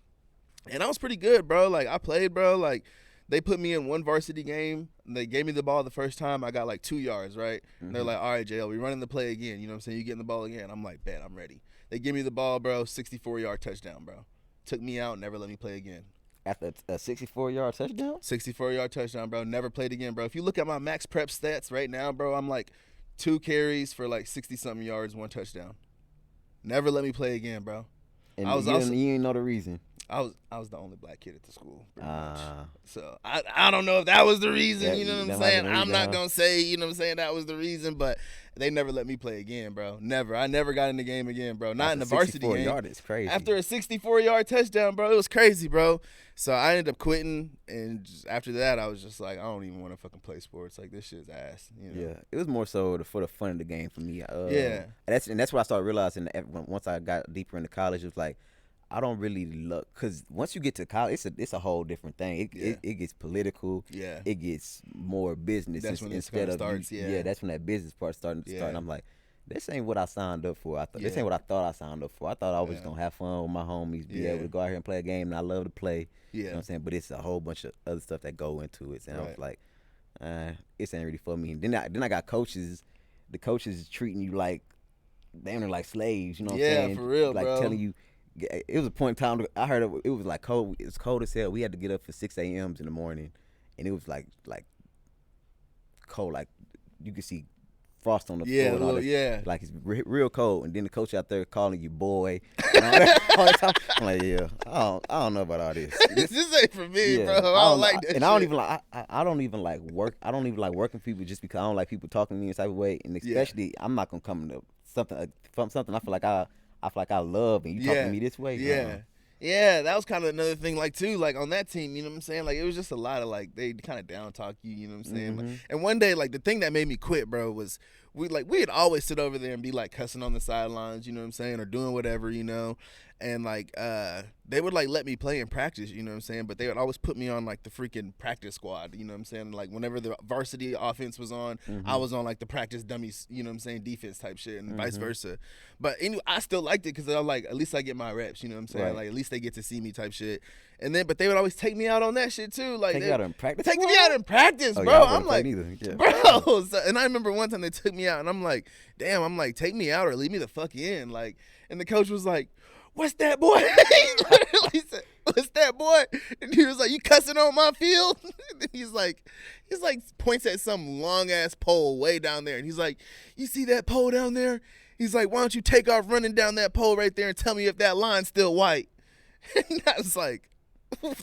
And I was pretty good, bro. Like, I played, bro. Like, they put me in one varsity game. And they gave me the ball the first time. I got, like, 2 yards, right? And they're like, all right, JL, we running the play again. You know what I'm saying? You getting the ball again. I'm like, bet, I'm ready. They give me the ball, bro, 64-yard touchdown, bro. Took me out, never let me play again. After a 64-yard touchdown? 64-yard touchdown, bro. Never played again, bro. If you look at my max prep stats right now, bro, I'm like 2 carries for like 60-something yards, 1 touchdown. Never let me play again, bro. And you didn't know the reason. I was the only black kid at the school, pretty much. So I don't know if that was the reason, you know what I'm saying? I'm not going to say, you know what I'm saying, that was the reason, but they never let me play again, bro. Never. I never got in the game again, bro. Not in the varsity game. 64-yard is crazy. After a 64-yard touchdown, bro, it was crazy, bro. So I ended up quitting, and just after that, I was just like, I don't even want to fucking play sports. Like, this shit's ass, you know? Yeah, it was more so for the fun of the game for me. Yeah. And that's what I started realizing once I got deeper into college. It was like, I don't really look, because once you get to college, it's a whole different thing. It gets political. Yeah. It gets more business. That's when instead it starts. That's when that business part starting to start. And I'm like, this ain't what I signed up for. This ain't what I thought I signed up for. I thought I was just gonna have fun with my homies, be able to go out here and play a game, and I love to play. You know what I'm saying? But it's a whole bunch of other stuff that go into it, and I was like, this ain't really for me. And then I got coaches. The coaches is treating you like damn near like slaves. You know what I'm saying? Yeah, for real, like bro. Telling you. It was a point in time. I heard it was like cold. It was cold as hell. We had to get up for 6 a.m. in the morning, and it was like cold. Like you could see frost on the floor. And all that. Like it's real cold. And then the coach out there calling you boy. And all that time. I'm like, I don't know about all this. This ain't for me, bro. I don't like that. And shit. I don't even like work. I don't even like working with people just because I don't like people talking to me in type of way. And especially, I'm not gonna come to something I feel like I love, and you talking to me this way. Yeah, that was kind of another thing, like, too, like, on that team, you know what I'm saying? Like, it was just a lot of, like, they kind of down talk you know what I'm saying? Like, and one day, like, the thing that made me quit, bro, was we'd always sit over there and be, like, cussing on the sidelines, you know what I'm saying, or doing whatever, you know? And, like, they would, like, let me play in practice, you know what I'm saying? But they would always put me on, like, the freaking practice squad, you know what I'm saying? Like, whenever the varsity offense was on, I was on, like, the practice dummies, you know what I'm saying, defense type shit, and vice versa. But anyway, I still liked it because I'm like, at least I get my reps, you know what I'm saying? Like, at least they get to see me type shit. And then, but they would always take me out on that shit, too. Like, take you out in practice? Take me out in practice, bro. Yeah, I'm like, bro. So, and I remember one time they took me out, and I'm like, damn, I'm like, take me out or leave me the fuck in. Like, and the coach was like, what's that, boy? He literally said, what's that, boy? And he was like, you cussing on my field? And he's like, points at some long ass pole way down there. And he's like, you see that pole down there? He's like, why don't you take off running down that pole right there and tell me if that line's still white? And I was like,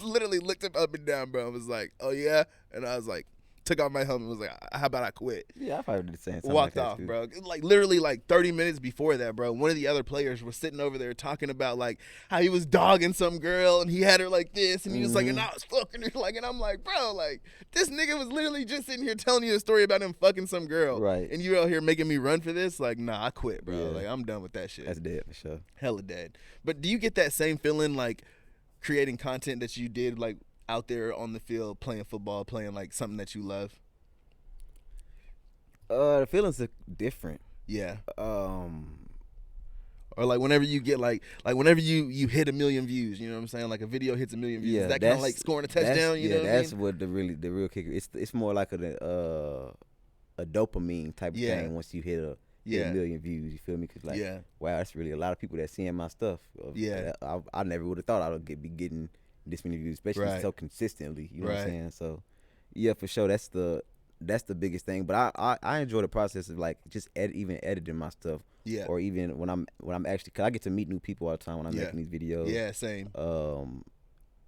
literally looked him up and down, bro. I was like, oh yeah? And I was like, took off my helmet and was like, how about I quit? Yeah, I probably did the same. Walked like off, too. bro. Like, literally, like, 30 minutes before that, bro, one of the other players was sitting over there talking about, like, how he was dogging some girl and he had her like this. And he was like, and I was fucking her. Like, and I'm like, bro, like, this nigga was literally just sitting here telling you a story about him fucking some girl. Right. And you out here making me run for this? Like, nah, I quit, bro. Yeah. Like, I'm done with that shit. That's dead for sure. Hella dead. But do you get that same feeling, like, creating content that you did, like, out there on the field, playing football, playing, like, something that you love? The feelings are different. Yeah. Or like whenever you get like whenever you hit 1 million views, you know what I'm saying? Like a video hits 1 million views. Yeah, is that kind of like scoring a touchdown? You know what that's I mean? what the real kicker. It's more like a dopamine type of thing once you hit a 1 million views. You feel me? Cause like, wow, that's really a lot of people that seeing my stuff. I never would have thought I would be getting this many views, especially so consistently. You know what I'm saying? So yeah, for sure, that's the biggest thing. But I enjoy the process of like just even editing my stuff. Yeah. Or even when I'm actually, cause I get to meet new people all the time when I'm making these videos. Yeah, same.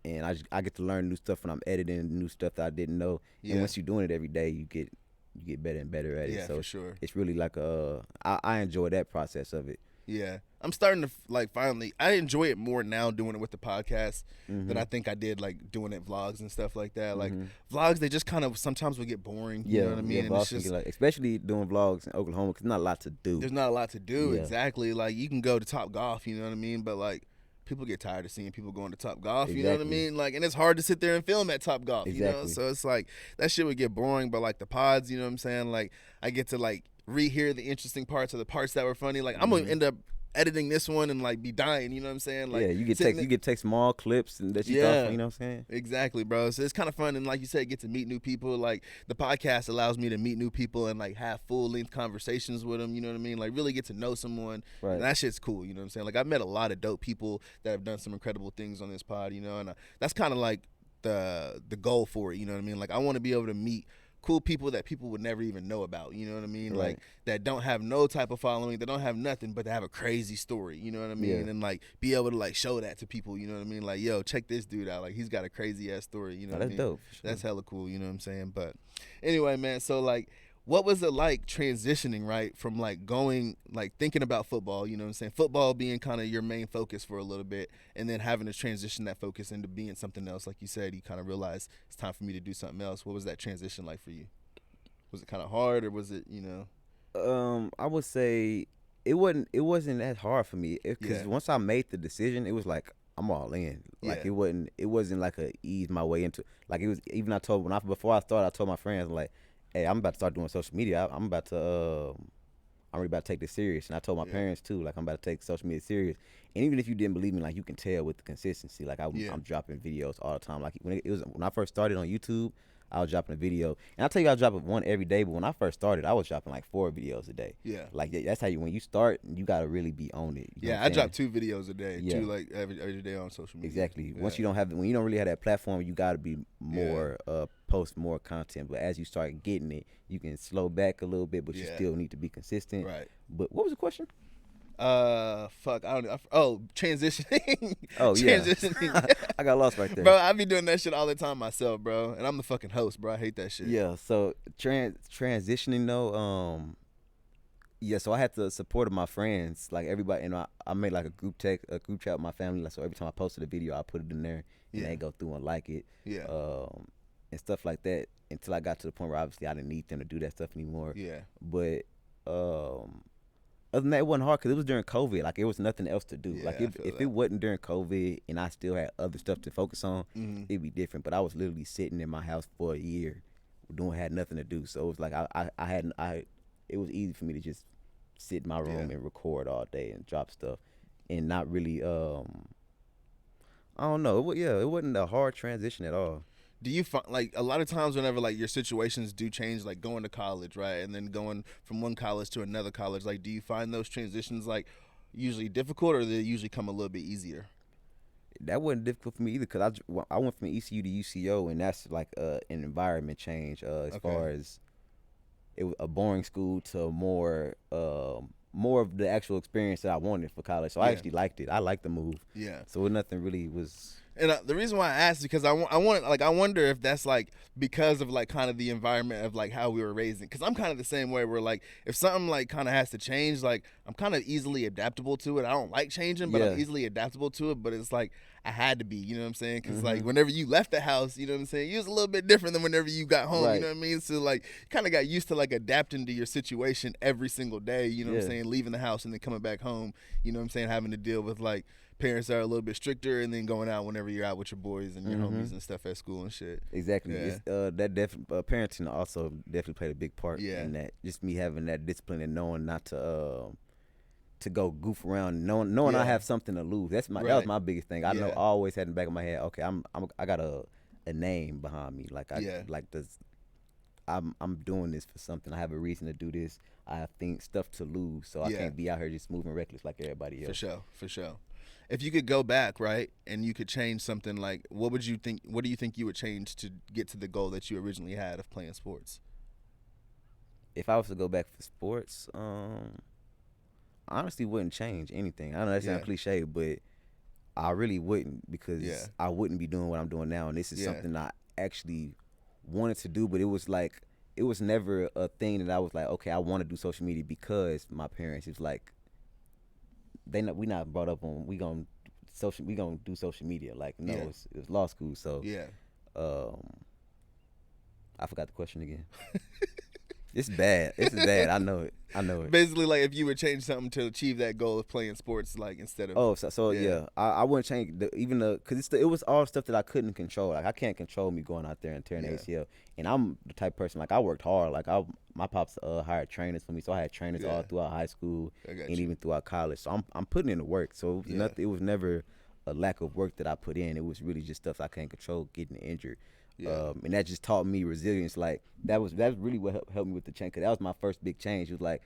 And I get to learn new stuff when I'm editing new stuff that I didn't know. Yeah. And once you're doing it every day, you get better and better at it. Yeah, so for sure. It's really like I enjoy that process of it. Yeah. I'm starting to like finally I enjoy it more now doing it with the podcast than I think I did like doing it vlogs and stuff like that. Like vlogs, they just kind of sometimes will get boring. You know what I mean? And it's just, like, especially doing vlogs in Oklahoma because not a lot to do. There's not a lot to do, exactly. Like you can go to Top Golf, you know what I mean? But like people get tired of seeing people going to Top Golf, you know what I mean? Like, and it's hard to sit there and film at Top Golf, you know? So it's like that shit would get boring, but like the pods, you know what I'm saying? Like I get to like rehear the interesting parts of the parts that were funny. Like I'm gonna end up editing this one and like be dying, you know what I'm saying? Like you get take small clips and that you thought, you know what I'm saying? Exactly, bro. So it's kind of fun, and like you said, get to meet new people. Like the podcast allows me to meet new people and like have full length conversations with them, you know what I mean? Like really get to know someone. Right. And that shit's cool, you know what I'm saying? Like I've met a lot of dope people that have done some incredible things on this pod, you know, and that's kind of like the goal for it, you know what I mean? Like I want to be able to meet cool people that people would never even know about, you know what I mean? Right. Like that don't have no type of following, that don't have nothing, but they have a crazy story, you know what I mean? Yeah. And like be able to like show that to people, you know what I mean? Like, yo, check this dude out. Like he's got a crazy ass story, you know what I mean? That's dope. Sure. That's hella cool, you know what I'm saying? But anyway, man, so like what was it like transitioning, right, from like going, like thinking about football, you know what I'm saying? Football being kind of your main focus for a little bit, and then having to transition that focus into being something else. Like you said, you kind of realized it's time for me to do something else. What was that transition like for you? Was it kind of hard, or was it, you know? I would say it wasn't that hard for me because once I made the decision, it was like I'm all in. Like it wasn't like a ease my way into. Like it was even before I started, I told my friends like, hey, I'm about to start doing social media. I'm about to I'm really about to take this serious. And I told my parents too, like I'm about to take social media serious. And even if you didn't believe me, like you can tell with the consistency. Like I'm dropping videos all the time. Like when I first started on YouTube, I was dropping a video, and I tell you I drop one every day. But when I first started, I was dropping like 4 videos a day. Yeah, like that's how when you start, you gotta really be on it. You know I drop 2 videos a day. Yeah. 2 like every day on social media. Exactly. Once you don't have, when you don't really have that platform, you gotta be more post more content. But as you start getting it, you can slow back a little bit, but you still need to be consistent. Right. But what was the question? Fuck, I don't know. Oh, transitioning. Oh, yeah. Transitioning. I got lost right there. Bro, I be doing that shit all the time myself, bro. And I'm the fucking host, bro. I hate that shit. Yeah, so transitioning though, so I had the support of my friends, like everybody, and I made like a group chat with my family. Like, so every time I posted a video, I put it in there, and they go through and like it, and stuff like that. Until I got to the point where obviously I didn't need them to do that stuff anymore. Yeah. But other than that, it wasn't hard because it was during COVID. Like, it was nothing else to do. Yeah, like, if it wasn't during COVID and I still had other stuff to focus on, it'd be different. But I was literally sitting in my house for a year, had nothing to do. So it was like it was easy for me to just sit in my room and record all day and drop stuff, and not really I don't know. It wasn't a hard transition at all. Do you find, like, a lot of times whenever, like, your situations do change, like going to college, right, and then going from one college to another college, like, do you find those transitions, like, usually difficult, or do they usually come a little bit easier? That wasn't difficult for me either, because I went from ECU to UCO, and that's like an environment change as far as it was a boring school to more of the actual experience that I wanted for college. So I actually liked it. I liked the move. Yeah. So nothing really was. And the reason why I asked is because I wonder if that's like because of like kind of the environment of like how we were raised. Because I'm kind of the same way where like if something like kind of has to change, like I'm kind of easily adaptable to it. I don't like changing, but I'm easily adaptable to it. But it's like I had to be, you know what I'm saying? Because like whenever you left the house, you know what I'm saying, you was a little bit different than whenever you got home. Right. You know what I mean? So like you kind of got used to like adapting to your situation every single day. You know what I'm saying? Leaving the house and then coming back home. You know what I'm saying? Having to deal with like parents that are a little bit stricter, and then going out whenever you're out with your boys and your homies and stuff at school and shit. Exactly. Yeah. That parenting also definitely played a big part in that. Just me having that discipline and knowing not to go goof around, knowing I have something to lose. That was my biggest thing. I know I always had in the back of my head, okay, I got a name behind me. Like I'm doing this for something. I have a reason to do this. I have stuff to lose, so I can't be out here just moving reckless like everybody else. For sure. If you could go back, right, and you could change something, like what do you think you would change to get to the goal that you originally had of playing sports? If I was to go back for sports, honestly wouldn't change anything. I know that sounds cliche, but I really wouldn't, because I wouldn't be doing what I'm doing now, and this is something I actually wanted to do, but it was never a thing that I was like, okay, I want to do social media because my parents. It's like we not brought up on we gonna do social media. Like no, it was law school, so I forgot the question again. It's bad. It's bad. I know it. Basically, like if you would change something to achieve that goal of playing sports, like instead of. Oh, I wouldn't change because it was all stuff that I couldn't control. Like I can't control me going out there and tearing the ACL. And I'm the type of person, like I worked hard. Like my pops hired trainers for me, so I had trainers all throughout high school and even throughout college. So I'm putting in the work. So it was never a lack of work that I put in. It was really just stuff I can't control, getting injured. And that just taught me resilience. Like that's really what helped me with the change, because that was my first big change. It was like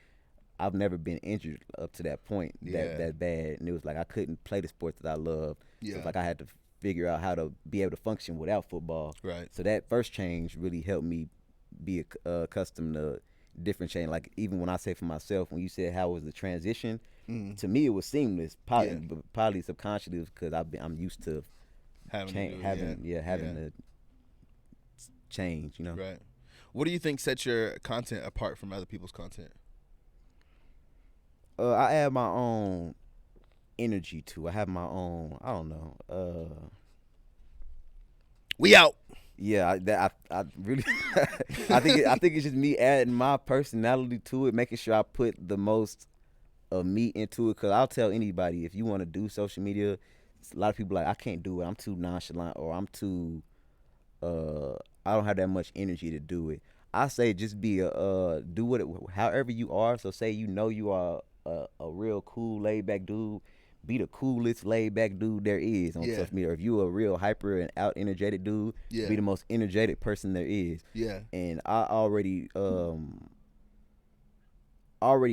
I've never been injured up to that point that bad, and it was like I couldn't play the sport that I loved. So it's like I had to figure out how to be able to function without football. Right. So that first change really helped me be accustomed to different change. Like even when I say for myself, when you said how was the transition, to me it was seamless. Probably subconsciously because I'm used to having to change, you know. Right. What do you think sets your content apart from other people's content? I add my own energy to. I have my own. I don't know. We out. Yeah, I really. I think it's just me adding my personality to it, making sure I put the most of me into it. Cause I'll tell anybody, if you want to do social media, a lot of people like, I can't do it. I'm too nonchalant, or I'm too. I don't have that much energy to do it. I say just be do however you are. So say you are a real cool laid back dude. Be the coolest laid back dude there is on social media. Or if you a real hyper and out energetic dude, be the most energetic person there is. Yeah. And I already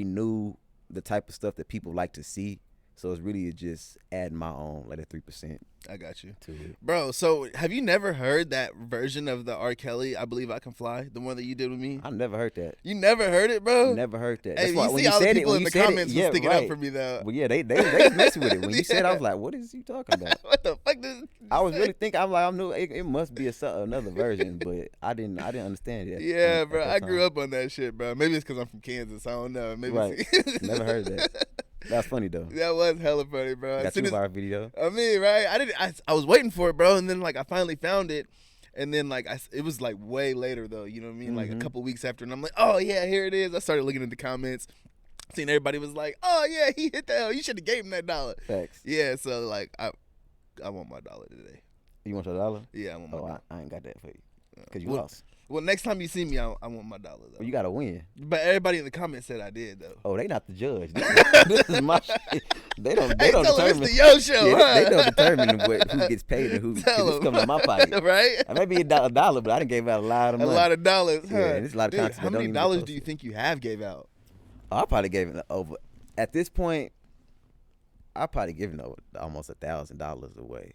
knew the type of stuff that people like to see. So it's really just adding my own, like a 3%. I got you. To it. Bro, so have you never heard that version of the R. Kelly, I Believe I Can Fly? The one that you did with me? I never heard that. You never heard it, bro? Never heard that. Hey, That's why you when see you all the said people it, in the comments was sticking up for me, though. Well, yeah, they was messing with it. When you said, I was like, what is you talking about? What the fuck did you I was say? really thinking, I'm like, I knew it must be another version, but I didn't understand it. Yeah, bro, I grew up on that shit, bro. Maybe it's because I'm from Kansas. I don't know. Maybe right. Never heard of that. That's funny though. That was hella funny, bro. Got 2-bar video. I mean, right? I was waiting for it, bro, and then like I finally found it, and then like it was like way later though. You know what I mean? Like a couple weeks after, and I'm like, oh yeah, here it is. I started looking at the comments, seeing everybody was like, oh yeah, he hit that. You should have gave him that $1. Facts. Yeah, so like I want my $1 today. You want your $1? Yeah, I want my $1. I ain't got that for you because you lost. Well, next time you see me, I want my $1 though. Well, you gotta win. But everybody in the comments said I did though. Oh, they not the judge. This is my shit. They don't determine. It's the TheYoShow. Yeah, Huh? they don't determine who gets paid and who's coming to my pocket. Right? Maybe $1, but I done gave out a lot of money. A lot of dollars. Huh? Yeah, there's a lot of content. How many dollars do you think you have gave out? Oh, I probably gave it over. At this point, I probably given over almost $1,000 away.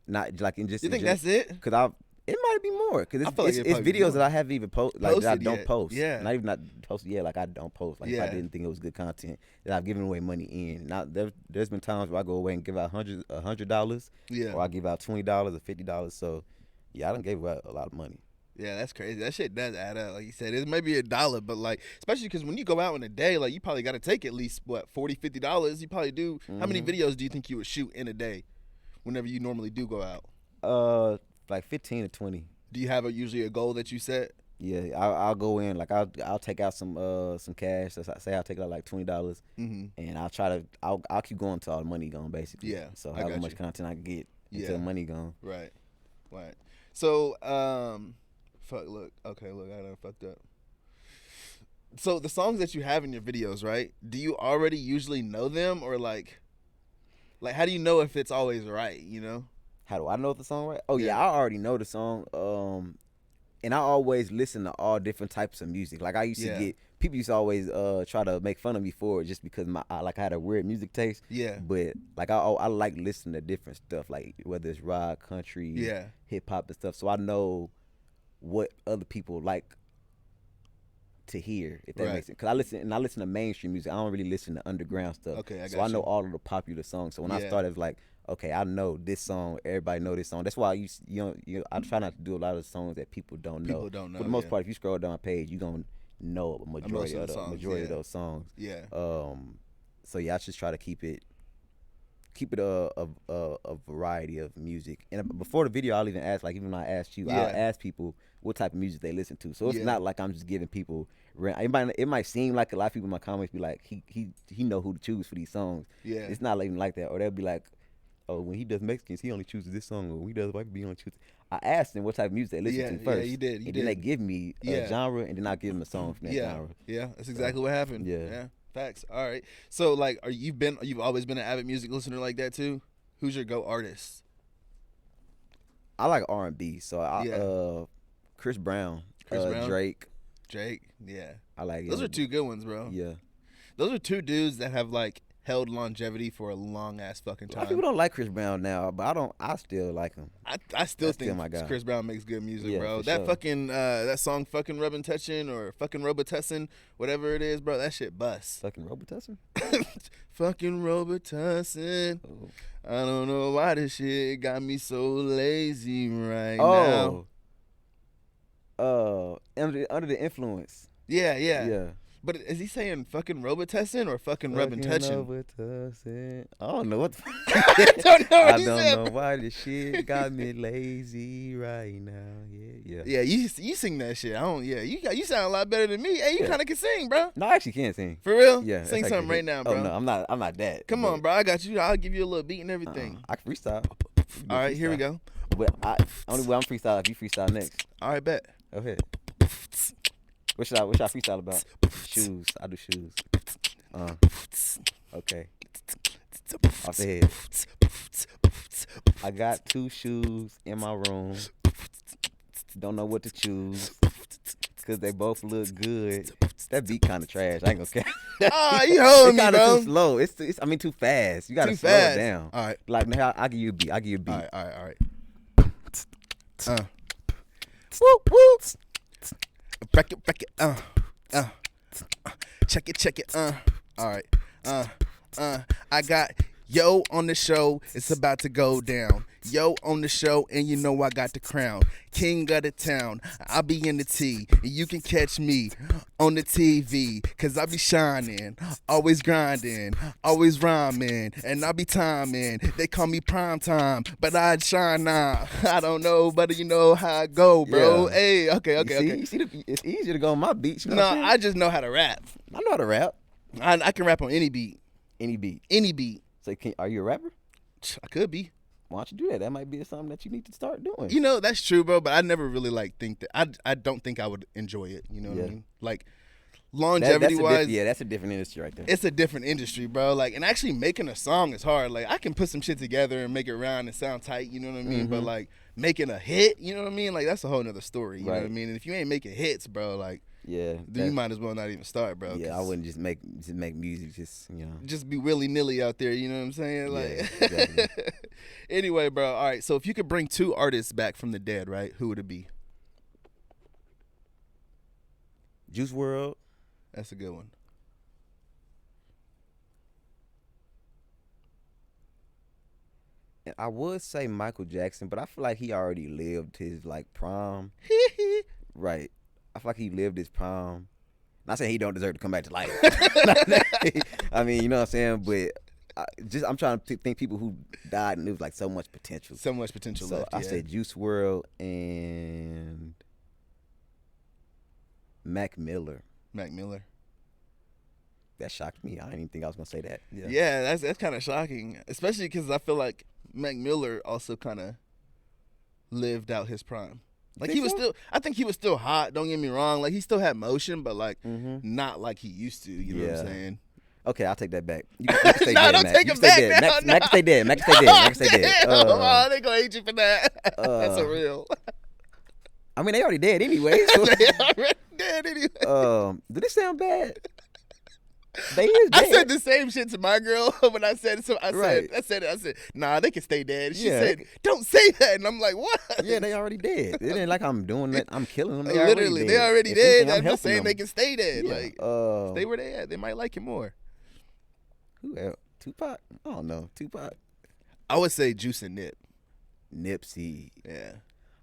Not like in just. You think that's it? Because it might be more because it's videos that I haven't even posted, like that I don't post. Yeah, not posted yet. Like I don't post. Like if I didn't think it was good content, that I've given away money in. Now there's been times where I go away and give out $100, or I give out $20 or $50. So yeah, I done gave out a lot of money. Yeah, that's crazy. That shit does add up. Like you said, it may be $1, but like especially because when you go out in a day, like you probably got to take at least what $40, $50. You probably do. How many videos do you think you would shoot in a day, whenever you normally do go out? Like 15 to 20. Do you have usually a goal that you set? Yeah, I'll go in like I'll take out some cash. So say I'll take out like $20, and I'll keep going till all the money gone basically. Yeah. So however much content I can get until the money gone. Right. So look, I done fucked up. So the songs that you have in your videos, right? Do you already usually know them, or like how do you know if it's always right? You know. How do I know the song right? Oh yeah, I already know the song. And I always listen to all different types of music. Like I used to get people used to always try to make fun of me for it just because I had a weird music taste. Yeah. But like I like listening to different stuff, like whether it's rock, country, hip hop and stuff. So I know what other people like to hear, if that makes sense. Cause I listen to mainstream music. I don't really listen to underground stuff. Okay, so I know all of the popular songs. So when I started, it was like, okay, I know this song. Everybody know this song. That's why I try not to do a lot of songs that people don't know. For the most part, if you scroll down a page, you gonna know a majority of those songs. Yeah. So yeah, I just try to keep it a variety of music. And before the video, I'll even ask, like even when I asked you, I'll ask people what type of music they listen to. So it's not like I'm just giving people. It might seem like a lot of people in my comments be like, he know who to choose for these songs. Yeah. It's not even like that. Or they'll be like, oh, when he does Mexicans, he only chooses this song. Or when he does white people, he only chooses. I asked them what type of music they listen to first. Yeah, you did. Then they give me a genre, and then I give them a song from that genre. Yeah, that's exactly what happened. Yeah. Facts. All right. So like, you've always been an avid music listener like that too? Who's your go artist? I like R&B, so Chris Brown, Drake. Yeah. I like those are two good ones, bro. Yeah. Those are two dudes that have like held longevity for a long ass fucking time. People don't like Chris Brown now, but I still like him. I still think Chris Brown makes good music, bro. That fucking that song "Fucking Rubbin' Touchin'" or "Fucking Robitussin," whatever it is, bro. That shit busts. Fucking Robitussin. Fucking Robitussin. Oh. I don't know why this shit got me so lazy right now. Under the influence. Yeah. But is he saying fucking Robitussin or fucking rubbing touching? Robitussin. I don't know what the I don't know what I don't know why this shit got me lazy right now. Yeah. Yeah, you sing that shit. You sound a lot better than me. Hey, you kind of can sing, bro. No, I actually can't sing. For real? Yeah. Sing something right now, bro. Oh no, I'm not that. Come on, bro. I got you. I'll give you a little beat and everything. I can freestyle. All right, here we go. But only way I'm freestyle if you freestyle next. All right, bet. Go ahead. What should I freestyle about? Shoes. I do shoes. Okay. Off the head. I got 2 shoes in my room. Don't know what to choose. Cause they both look good. That beat kind of trash. I ain't gonna care. Ah, you holding me, bro. It's kind of too slow. It's too fast. You gotta slow it down. All right. Like now, I give you a beat. All right. Woo woo. Break it. Check it. All right. I got yo on the show. It's about to go down. Yo on the show, and you know I got the crown. King of the town. I'll be in the T. And you can catch me on the TV. Cause I be shining. Always grinding. Always rhyming. And I be timing. They call me prime time. But I shine now. I don't know, but you know how I go, bro. Yeah. Hey, okay. You see, it's easier to go on my beats. You know No, I just know how to rap. I know how to rap. I can rap on any beat. Any beat. So are you a rapper? I could be. Why don't you do that? That might be something that you need to start doing. You know, that's true, bro, but I never really think that. I don't think I would enjoy it. You know what I mean? Like, longevity-wise. That's a different industry right there. It's a different industry, bro. Like, and actually making a song is hard. Like, I can put some shit together and make it round and sound tight, you know what I mean? But, like, making a hit, you know what I mean? Like, that's a whole nother story, you know what I mean? And if you ain't making hits, bro, like, then you might as well not even start, bro. Yeah, I wouldn't just make music, just be willy-nilly out there, you know what I'm saying? Like, exactly. Anyway, bro, all right, so if you could bring 2 artists back from the dead, right, who would it be? Juice WRLD. That's a good one. And I would say Michael Jackson, but I feel like he already lived his, like, prime. Right. I feel like he lived his prime. Not saying he don't deserve to come back to life. I mean, you know what I'm saying? But I'm trying to think people who died and there was like so much potential. So much potential left. I said Juice WRLD and Mac Miller. That shocked me. I didn't even think I was gonna say that. Yeah, that's kind of shocking, especially because I feel like Mac Miller also kind of lived out his prime. Like he was still, I think he was still hot. Don't get me wrong. Like he still had motion, but like not like he used to. You know what I'm saying? Okay, I'll take that back. You can stay no, dead, don't Mac. take it back now. Mac can stay dead. Mac can stay dead. Mac can stay dead. Oh, they gonna hate you for that. That's a real. I mean, they already dead anyway. So. They already dead anyway. Did it sound bad? They is dead. I said the same shit to my girl when I said it. So I said, nah, they can stay dead. She said, don't say that. And I'm like, what? Yeah, they already dead. It ain't like I'm doing that. I'm killing them. Literally, they already dead. I'm just saying they can stay dead. Yeah. Like, stay where they at. They might like it more. Who else? Tupac? I don't know. Tupac. I would say Juice and Nip. Nipsey. Yeah.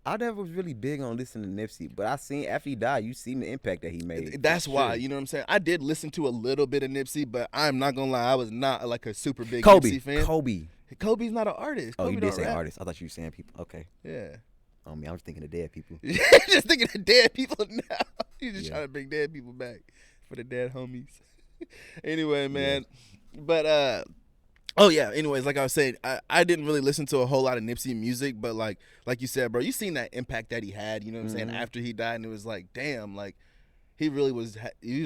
I never was really big on listening to Nipsey, but I seen after he died, you seen the impact that he made. That's why, you know what I'm saying? I did listen to a little bit of Nipsey, but I'm not gonna lie, I was not like a super big Nipsey fan. Kobe's not an artist. Oh, Kobe you did say rap. artist. I thought you were saying people. Okay. Yeah. I mean, I was thinking of dead people. Just thinking of dead people now. You just trying to bring dead people back for the dead homies. Anyway, man. Yeah. But oh yeah, anyways, like I was saying, I didn't really listen to a whole lot of Nipsey music, but like you said, bro, you seen that impact that he had, you know what I'm saying, after he died, and it was like, damn, like he was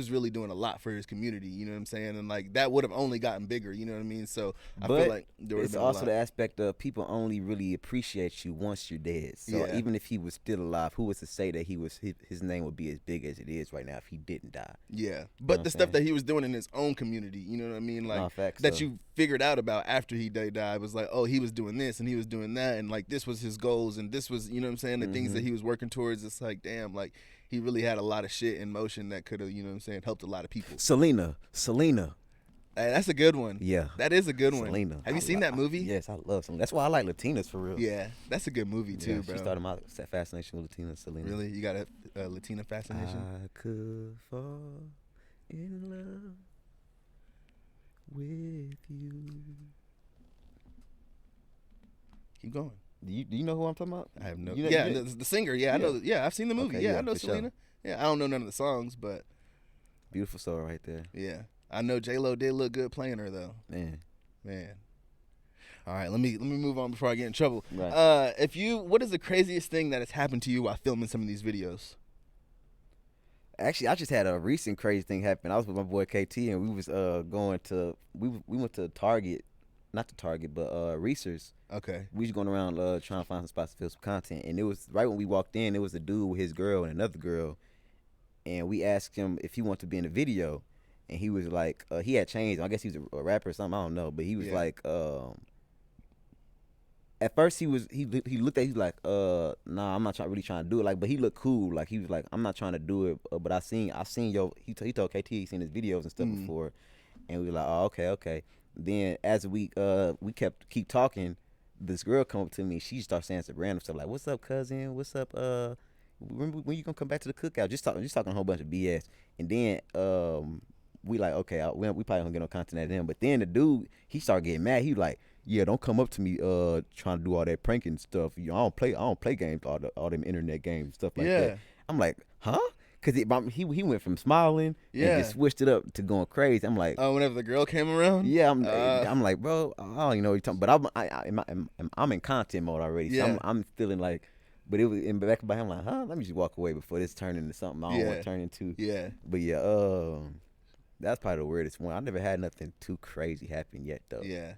really doing a lot for his community, you know what I'm saying, and like that would have only gotten bigger, you know what I mean, so I feel like there would have been a lot. It's also the aspect of people only really appreciate you once you're dead, so even if he was still alive, who was to say that his name would be as big as it is right now if he didn't die? Yeah, but the stuff that he was doing in his own community, you know what I mean, like that you figured out about after he died was like, oh, he was doing this and he was doing that, and like this was his goals and this was, you know what I'm saying, the things that he was working towards. It's like, damn, like he really had a lot of shit in motion that could have, you know what I'm saying, helped a lot of people. Selena. Hey, that's a good one. Yeah. That is a good one. Selena. Have you seen that movie? Yes, I love Selena. That's why I like Latinas for real. Yeah, that's a good movie too, bro. She started my fascination with Latina, Selena. Really? You got a Latina fascination? I could fall in love with you. Keep going. Do you know who I'm talking about? I have no. The singer. Yeah, I know. Yeah, I've seen the movie. Okay, I know Selena. Sure. Yeah, I don't know none of the songs, but beautiful soul right there. Yeah, I know J-Lo did look good playing her though. Man. All right, let me move on before I get in trouble. Right. What is the craziest thing that has happened to you while filming some of these videos? Actually, I just had a recent crazy thing happen. I was with my boy KT, and we was we went to Target, not to Target, but Reese's. Okay. We was going around trying to find some spots to film some content, and it was right when we walked in. It was a dude with his girl and another girl, and we asked him if he wanted to be in the video, and he was like, he had changed. I guess he was a rapper or something. I don't know, but he was like, at first he looked at, he was like, nah, I'm not really trying to do it. Like, but he looked cool. Like, he was like, I'm not trying to do it, but I seen yo. He told KT he seen his videos and stuff before, and we were like, oh, okay. Then as we keep talking, this girl come up to me. She starts saying some random stuff like, "What's up, cousin? What's up? When you gonna come back to the cookout?" Just talking a whole bunch of BS. And then we like, okay, we probably don't get no content at him. But then the dude, he started getting mad. He was like, yeah, don't come up to me trying to do all that pranking stuff. I don't play games, all them internet games and stuff like that. I'm like, huh? Cause he went from smiling and just switched it up to going crazy. I'm like, oh, whenever the girl came around. Yeah, I'm like, bro, I don't even know what you're talking. But I'm in content mode already. So I'm feeling like, but it was in the back of my head. I'm like, huh? Let me just walk away before this turned into something I don't want to turn into. Yeah. But that's probably the weirdest one. I never had nothing too crazy happen yet though. Yeah.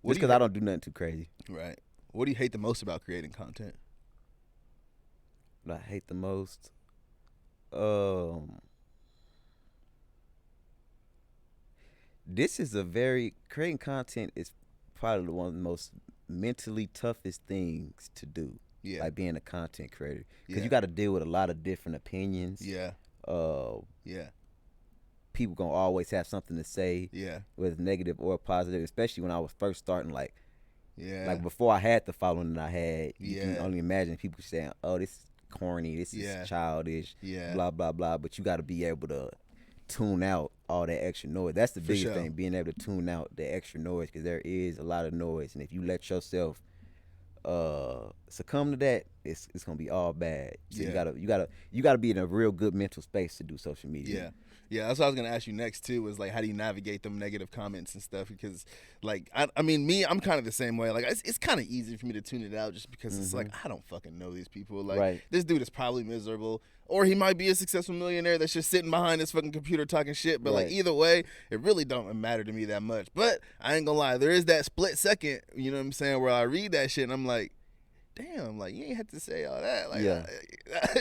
Just because I don't do nothing too crazy. Right. What do you hate the most about creating content? What I hate the most. This is creating content is probably one of the most mentally toughest things to do. Yeah. Like being a content creator. Because you got to deal with a lot of different opinions. Yeah. People gonna always have something to say. Yeah. Whether it's negative or positive, especially when I was first starting, like before I had the following that I had, you can only imagine people saying, oh, this is corny, this is childish, blah, blah, blah. But you got to be able to tune out all that extra noise. That's the biggest thing, being able to tune out the extra noise, because there is a lot of noise. And if you let yourself succumb to that, it's gonna be all bad. So you gotta be in a real good mental space to do social media. Yeah, that's what I was gonna ask you next too. Was like, how do you navigate them negative comments and stuff? Because like, I mean, I'm kind of the same way. Like, it's kind of easy for me to tune it out just because it's like, I don't fucking know these people. Like, this dude is probably miserable, or he might be a successful millionaire that's just sitting behind his fucking computer talking shit. But like, either way, it really don't matter to me that much. But I ain't gonna lie, there is that split second, you know what I'm saying, where I read that shit and I'm like, damn, like, you ain't have to say all that. Like,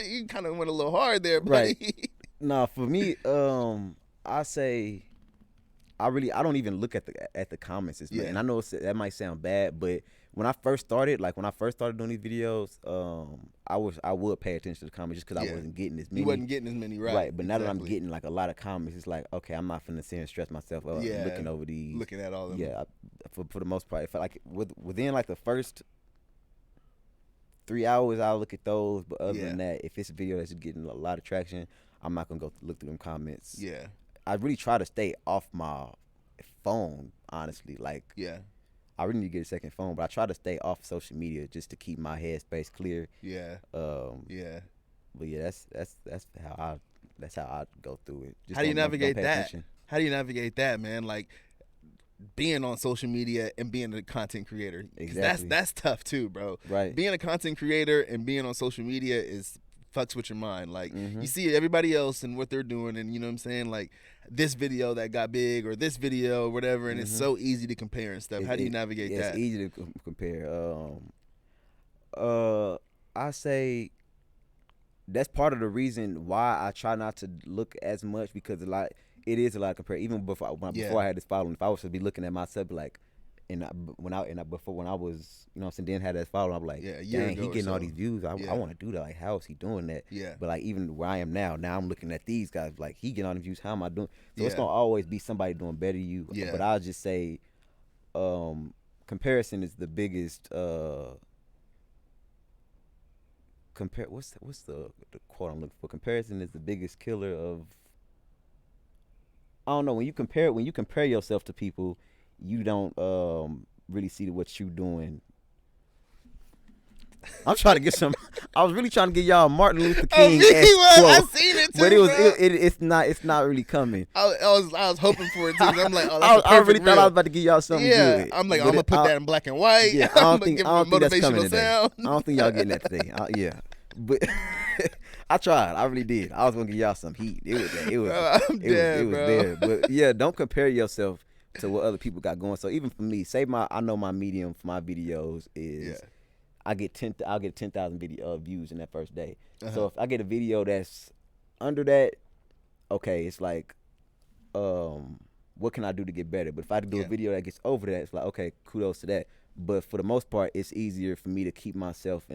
you kind of went a little hard there, buddy. Right. Nah, for me, I say I don't even look at the comments as much. And I know that might sound bad, but when I first started doing these videos, I would pay attention to the comments just because I wasn't getting as many. You wasn't getting as many, right? Right, but now that I'm getting like a lot of comments, it's like, okay, I'm not finna sit and stress myself out looking over these, looking at all of them. Yeah, for the most part, if like within like the first 3 hours, I'll look at those. But other than that, if it's a video that's getting a lot of traction, I'm not gonna go look through them comments. Yeah, I really try to stay off my phone, honestly. Like, I really need to get a second phone, but I try to stay off social media just to keep my headspace clear. Yeah. But yeah, that's how I go through it. Just how do you navigate that? How do you navigate that, man? Like, being on social media and being a content creator. Exactly. That's tough too, bro. Right. Being a content creator and being on social media fucks with your mind. Like, you see everybody else and what they're doing, and you know what I'm saying, like this video that got big or this video or whatever, and it's so easy to compare and stuff. How do you navigate that? It's easy to compare. I say that's part of the reason why I try not to look as much, because it is a lot of compare. Even before I had this following, if I was to be looking at myself like, when I was, you know what I'm saying, then had that following, I'm like, dang, he getting all these views. I want to do that. Like, how is he doing that? Yeah. But like, even where I am now I'm looking at these guys like, he getting all the views. How am I doing? So it's gonna always be somebody doing better than you. Yeah. But I'll just say, comparison is the biggest. What's the quote I'm looking for? Comparison is the biggest killer of. I don't know, when you compare yourself to people, you don't really see what you doing. I'm trying to get some. I was really trying to get y'all Martin Luther King. I seen it too, but it's not really coming. I was hoping for it too. I'm like, I really thought I was about to give y'all something good. I'm like, I'm gonna put that in black and white. Yeah, I don't think that's coming today. I don't think y'all getting that today. But I tried. I really did. I was gonna give y'all some heat. It was Bro. there. But yeah, don't compare yourself to what other people got going. So even for me, I know my medium for my videos is I'll get 10,000 video views in that first day. So if I get a video that's under that, okay, it's like, what can I do to get better? But if I do a video that gets over that, it's like, okay, kudos to that. But for the most part, it's easier for me to keep myself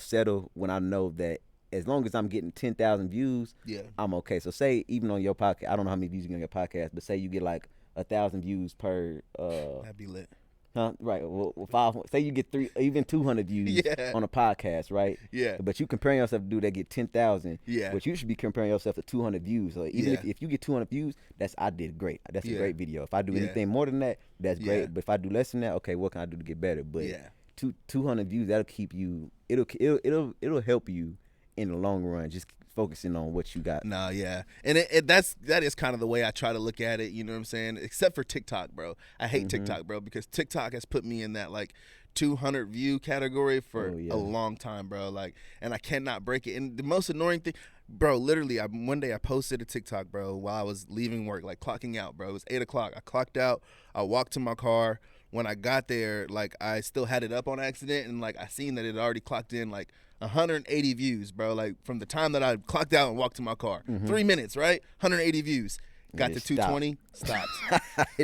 settled when I know that as long as I'm getting 10,000 views, I'm okay. So say even on your podcast, I don't know how many views you get on your podcast, but say you get like 1,000 views per. That'd be lit. Huh? Right. Well, 500. Say you get even 200 views on a podcast, right? Yeah. But you comparing yourself to dude that get 10,000. Yeah. But you should be comparing yourself to 200 views. So even if you get 200 views, I did great. That's a great video. If I do anything more than that, that's great. But if I do less than that, okay, what can I do to get better? But 200 views, that'll keep you. It'll help you in the long run. Just focusing on what you got. No, yeah. And that is kind of the way I try to look at it, you know what I'm saying? Except for TikTok, bro. I hate TikTok, bro, because TikTok has put me in that like 200 view category for a long time, bro. Like, and I cannot break it. And the most annoying thing, bro, literally, one day I posted a TikTok, bro, while I was leaving work, like clocking out, bro. It was 8 o'clock. I clocked out. I walked to my car. When I got there, like, I still had it up on accident, and like I seen that it already clocked in like 180 views, bro. Like from the time that I clocked out and walked to my car, 3 minutes, right? 180 views. Got to 220, stopped.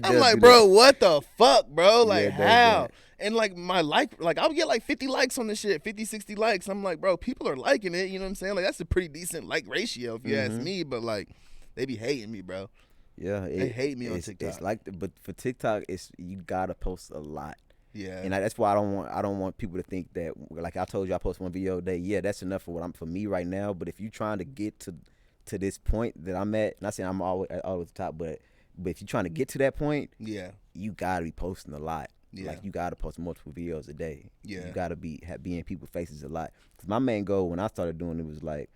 I'm like, bro, what the fuck, bro? Like, how? And like I'll get like 50 likes on this shit, 50, 60 likes. I'm like, bro, people are liking it. You know what I'm saying? Like, that's a pretty decent like ratio if you ask me. But like, they be hating me, bro. Yeah, they hate me on TikTok. It's like, but for TikTok, you gotta post a lot. Yeah, and that's why I don't want people to think that, like I told you, I post one video a day. Yeah, that's enough for me right now. But if you're trying to get to this point that I'm at, not saying I'm always at the top, but if you're trying to get to that point, you gotta be posting a lot. Yeah. Like, you gotta post multiple videos a day. Yeah, you gotta be in people's faces a lot. Cause my main goal when I started doing it was like,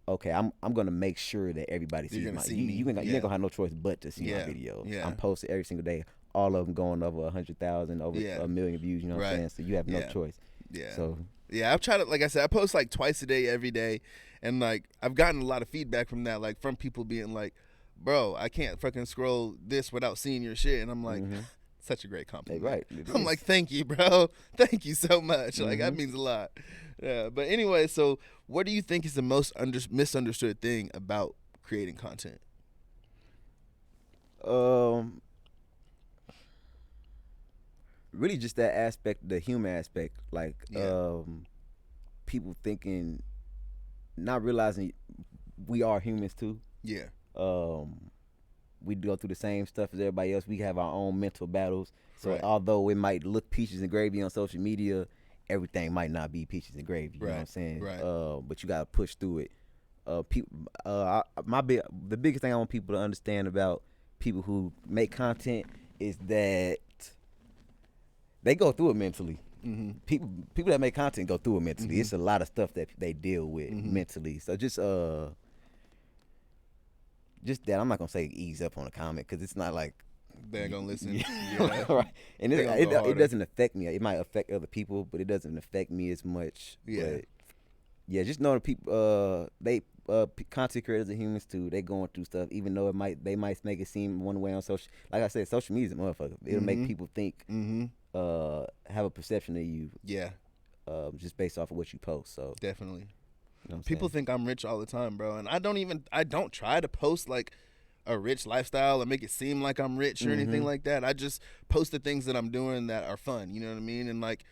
okay, I'm gonna make sure that everybody sees my. You ain't gonna have no choice but to see my video. Yeah. I'm posting every single day. All of them going over 100,000, over a million views. You know what I'm saying? So you have no choice. Yeah. So I've tried to, like I said, I post like twice a day, every day, and like I've gotten a lot of feedback from that, like from people being like, "Bro, I can't fucking scroll this without seeing your shit," and I'm like. Such a great compliment. Right. I'm like, thank you, bro. Thank you so much. Like, that means a lot. Yeah. But anyway, so what do you think is the most misunderstood thing about creating content? Really just that aspect, the human aspect. Like, people thinking, not realizing we are humans too. Yeah. We go through the same stuff as everybody else. We have our own mental battles. So although it might look peaches and gravy on social media, everything might not be peaches and gravy. You know what I'm saying? Right. But you got to push through it. The biggest thing I want people to understand about people who make content is that they go through it mentally. People that make content go through it mentally. It's a lot of stuff that they deal with mentally. So just that, I'm not gonna say ease up on a comment, because it's not like they ain't gonna listen. Right. And it doesn't affect me. It might affect other people, but it doesn't affect me as much. But just knowing people, content creators are humans too. They going through stuff, even though they might make it seem one way on social. Like I said, social media is a motherfucker. It'll make people think, have a perception of you. Yeah. Just based off of what you post. So definitely. You know people think I'm rich all the time, bro, and I don't try to post like a rich lifestyle or make it seem like I'm rich or anything like that. I just post the things that I'm doing that are fun, you know what I mean? And like,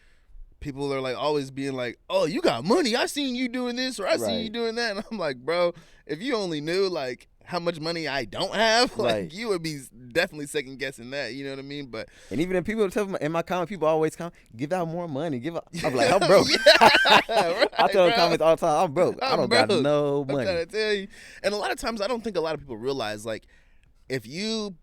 people are like always being like, "Oh, you got money. I seen you doing this, or I seen you doing that." And I'm like, bro, if you only knew like how much money I don't have, like you would be definitely second guessing that. You know what I mean? But and even if people tell me in my comment, people always comment, "Give out more money." I'm like, I'm broke. I tell them comments all the time, I'm broke. I don't got no money. I'm trying to tell you. And a lot of times, I don't think a lot of people realize, like, if you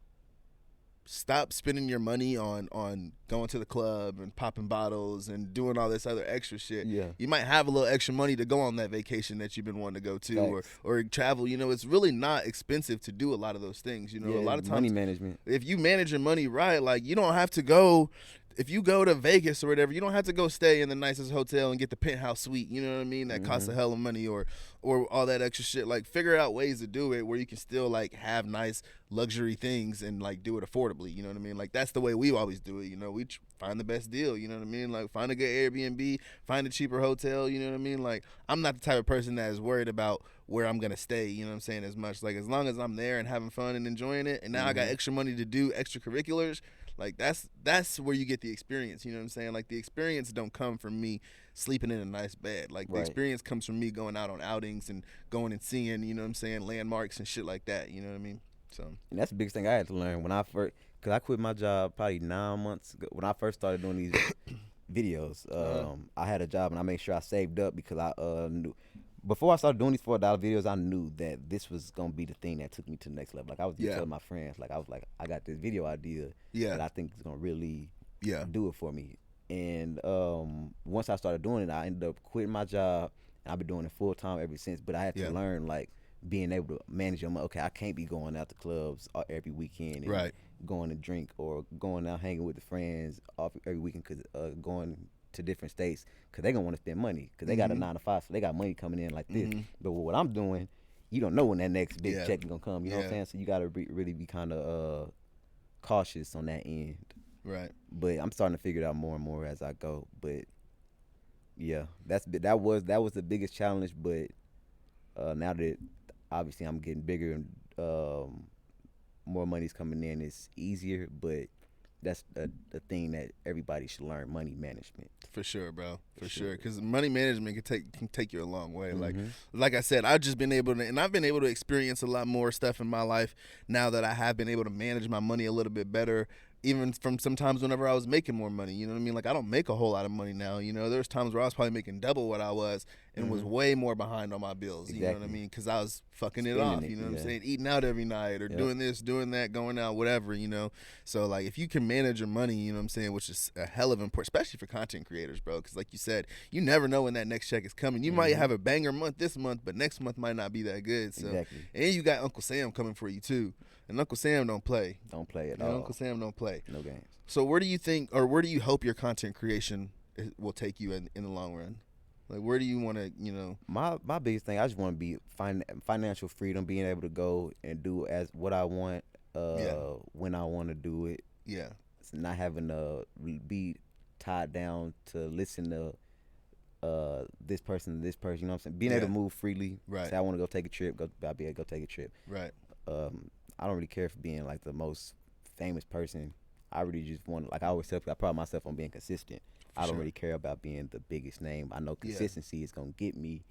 stop spending your money on going to the club and popping bottles and doing all this other extra shit. Yeah. You might have a little extra money to go on that vacation that you've been wanting to go to, or travel. You know, it's really not expensive to do a lot of those things. You know, a lot of times money management. If you manage your money right, like, you don't have to go if you go to Vegas or whatever, you don't have to go stay in the nicest hotel and get the penthouse suite. You know what I mean? That costs a hell of money or all that extra shit. Like, figure out ways to do it where you can still like have nice luxury things and like do it affordably. You know what I mean? Like, that's the way we always do it. You know, we find the best deal. You know what I mean? Like, find a good Airbnb, find a cheaper hotel. You know what I mean? Like, I'm not the type of person that is worried about where I'm gonna stay. You know what I'm saying? As much like as long as I'm there and having fun and enjoying it, and now I got extra money to do extracurriculars. Like, that's where you get the experience, you know what I'm saying? Like, the experience don't come from me sleeping in a nice bed. Like, the experience comes from me going out on outings and going and seeing, you know what I'm saying, landmarks and shit like that, you know what I mean? So, and that's the biggest thing I had to learn when I first, because I quit my job probably 9 months ago. When I first started doing these videos, I had a job and I made sure I saved up because I knew. Before I started doing these $4 videos, I knew that this was gonna be the thing that took me to the next level. Like, I was telling my friends, like, I was like, I got this video idea that I think is gonna really do it for me. And once I started doing it, I ended up quitting my job, and I've been doing it full time ever since. But I had to learn, like, being able to manage your money. Okay, I can't be going out to clubs every weekend and going to drink or going out hanging with the friends every weekend because going to different states because they're going to want to spend money because they got a 9 to 5, so they got money coming in like this. But what I'm doing, you don't know when that next big check is going to come. You know what I'm saying? So you got to really be kind of cautious on that end. Right. But I'm starting to figure it out more and more as I go. But yeah, that was the biggest challenge. But now that obviously I'm getting bigger and more money's coming in, it's easier. But that's the thing that everybody should learn: money management. For sure, bro. For sure. Because money management can take you a long way. Like I said, I've just been able to, and I've been able to experience a lot more stuff in my life now that I have been able to manage my money a little bit better. Even from sometimes whenever I was making more money, you know what I mean? Like, I don't make a whole lot of money now, you know? There's times where I was probably making double what I was and was way more behind on my bills, you know what I mean? Because I was fucking it off, you know what I'm saying? Eating out every night or doing this, doing that, going out, whatever, you know? So, like, if you can manage your money, you know what I'm saying, which is a hell of important, especially for content creators, bro, because like you said, you never know when that next check is coming. You might have a banger month this month, but next month might not be that good. So, and you got Uncle Sam coming for you, too. And Uncle Sam don't play. Don't play at all. Uncle Sam don't play. No games. So where do you think, or where do you hope your content creation will take you in the long run? Like, where do you want to, you know? My biggest thing, I just want to be financial freedom, being able to go and do as what I want, when I want to do it. Yeah. It's not having to be tied down to listen to this person, you know what I'm saying? Being able to move freely. Right. Say I want to go take a trip, I'll be able to go take a trip. Right. I don't really care for being like the most famous person. I really just want, like I always tell people, I pride myself on being consistent. I don't really care about being the biggest name. I know consistency is gonna get me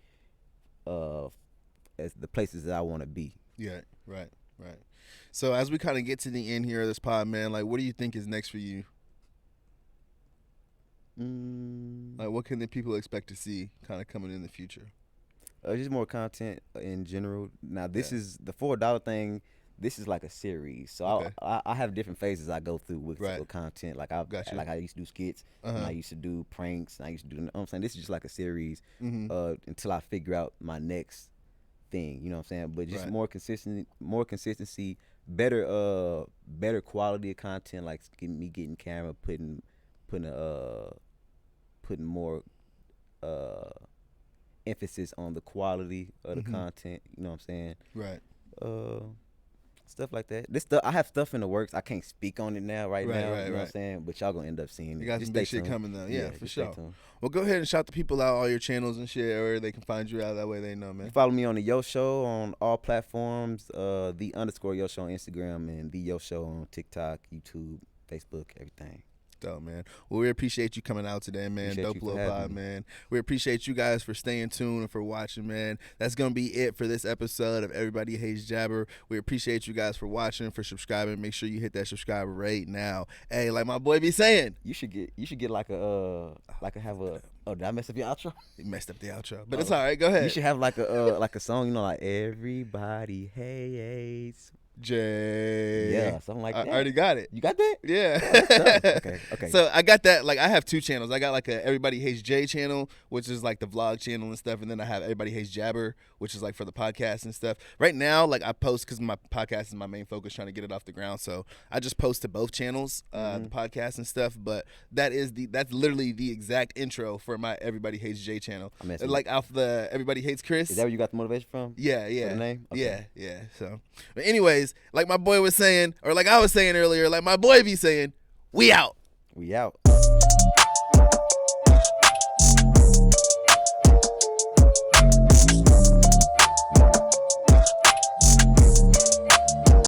as the places that I want to be. Yeah, right. So as we kind of get to the end here of this pod, man, like, what do you think is next for you? Like, what can the people expect to see kind of coming in the future? Just more content in general. Now, this is the $4 thing. This is like a series, so I have different phases I go through with content. Like I used to do skits, and I used to do pranks, and I used to do. You know what I'm saying, this is just like a series until I figure out my next thing. You know what I'm saying? But just more consistency, better quality of content. Like getting camera, putting more emphasis on the quality of the content. You know what I'm saying? Right. Stuff like that. This stuff, I have stuff in the works. I can't speak on it now, right now. You know what I'm saying? But y'all gonna end up seeing it. You got some big shit coming though. Yeah, for sure. Well, go ahead and shout the people out, all your channels and shit, where they can find you out. That way they know, man. You follow me on TheYoShow on all platforms. _YoShow on Instagram and TheYoShow on TikTok, YouTube, Facebook, everything. Dope, man. Well, we appreciate you coming out today, man. Dope Little Pod, man. We appreciate you guys for staying tuned and for watching, man. That's going to be it for this episode of Everybody Hates Jabber. We appreciate you guys for watching, for subscribing. Make sure you hit that subscribe right now. Hey, like my boy be saying, you should get like a did I mess up your outro? You messed up the outro, but it's all right. Go ahead. You should have like a song, you know, like Everybody Hates J. Yeah, something like that. I already got it. You got that? Yeah. Okay. So I got that. Like, I have 2 channels. I got like a Everybody Hates J channel, which is like the vlog channel and stuff, and then I have Everybody Hates Jabber, which is like for the podcast and stuff. Right now, like, I post because my podcast is my main focus, trying to get it off the ground. So I just post to both channels, the podcast and stuff. But that's literally the exact intro for my Everybody Hates J channel. Like off the Everybody Hates Chris. Is that where you got the motivation from? Yeah. For the name? Okay. Yeah. So, but anyways, like my boy was saying, or like I was saying earlier, like my boy be saying, we out. We out.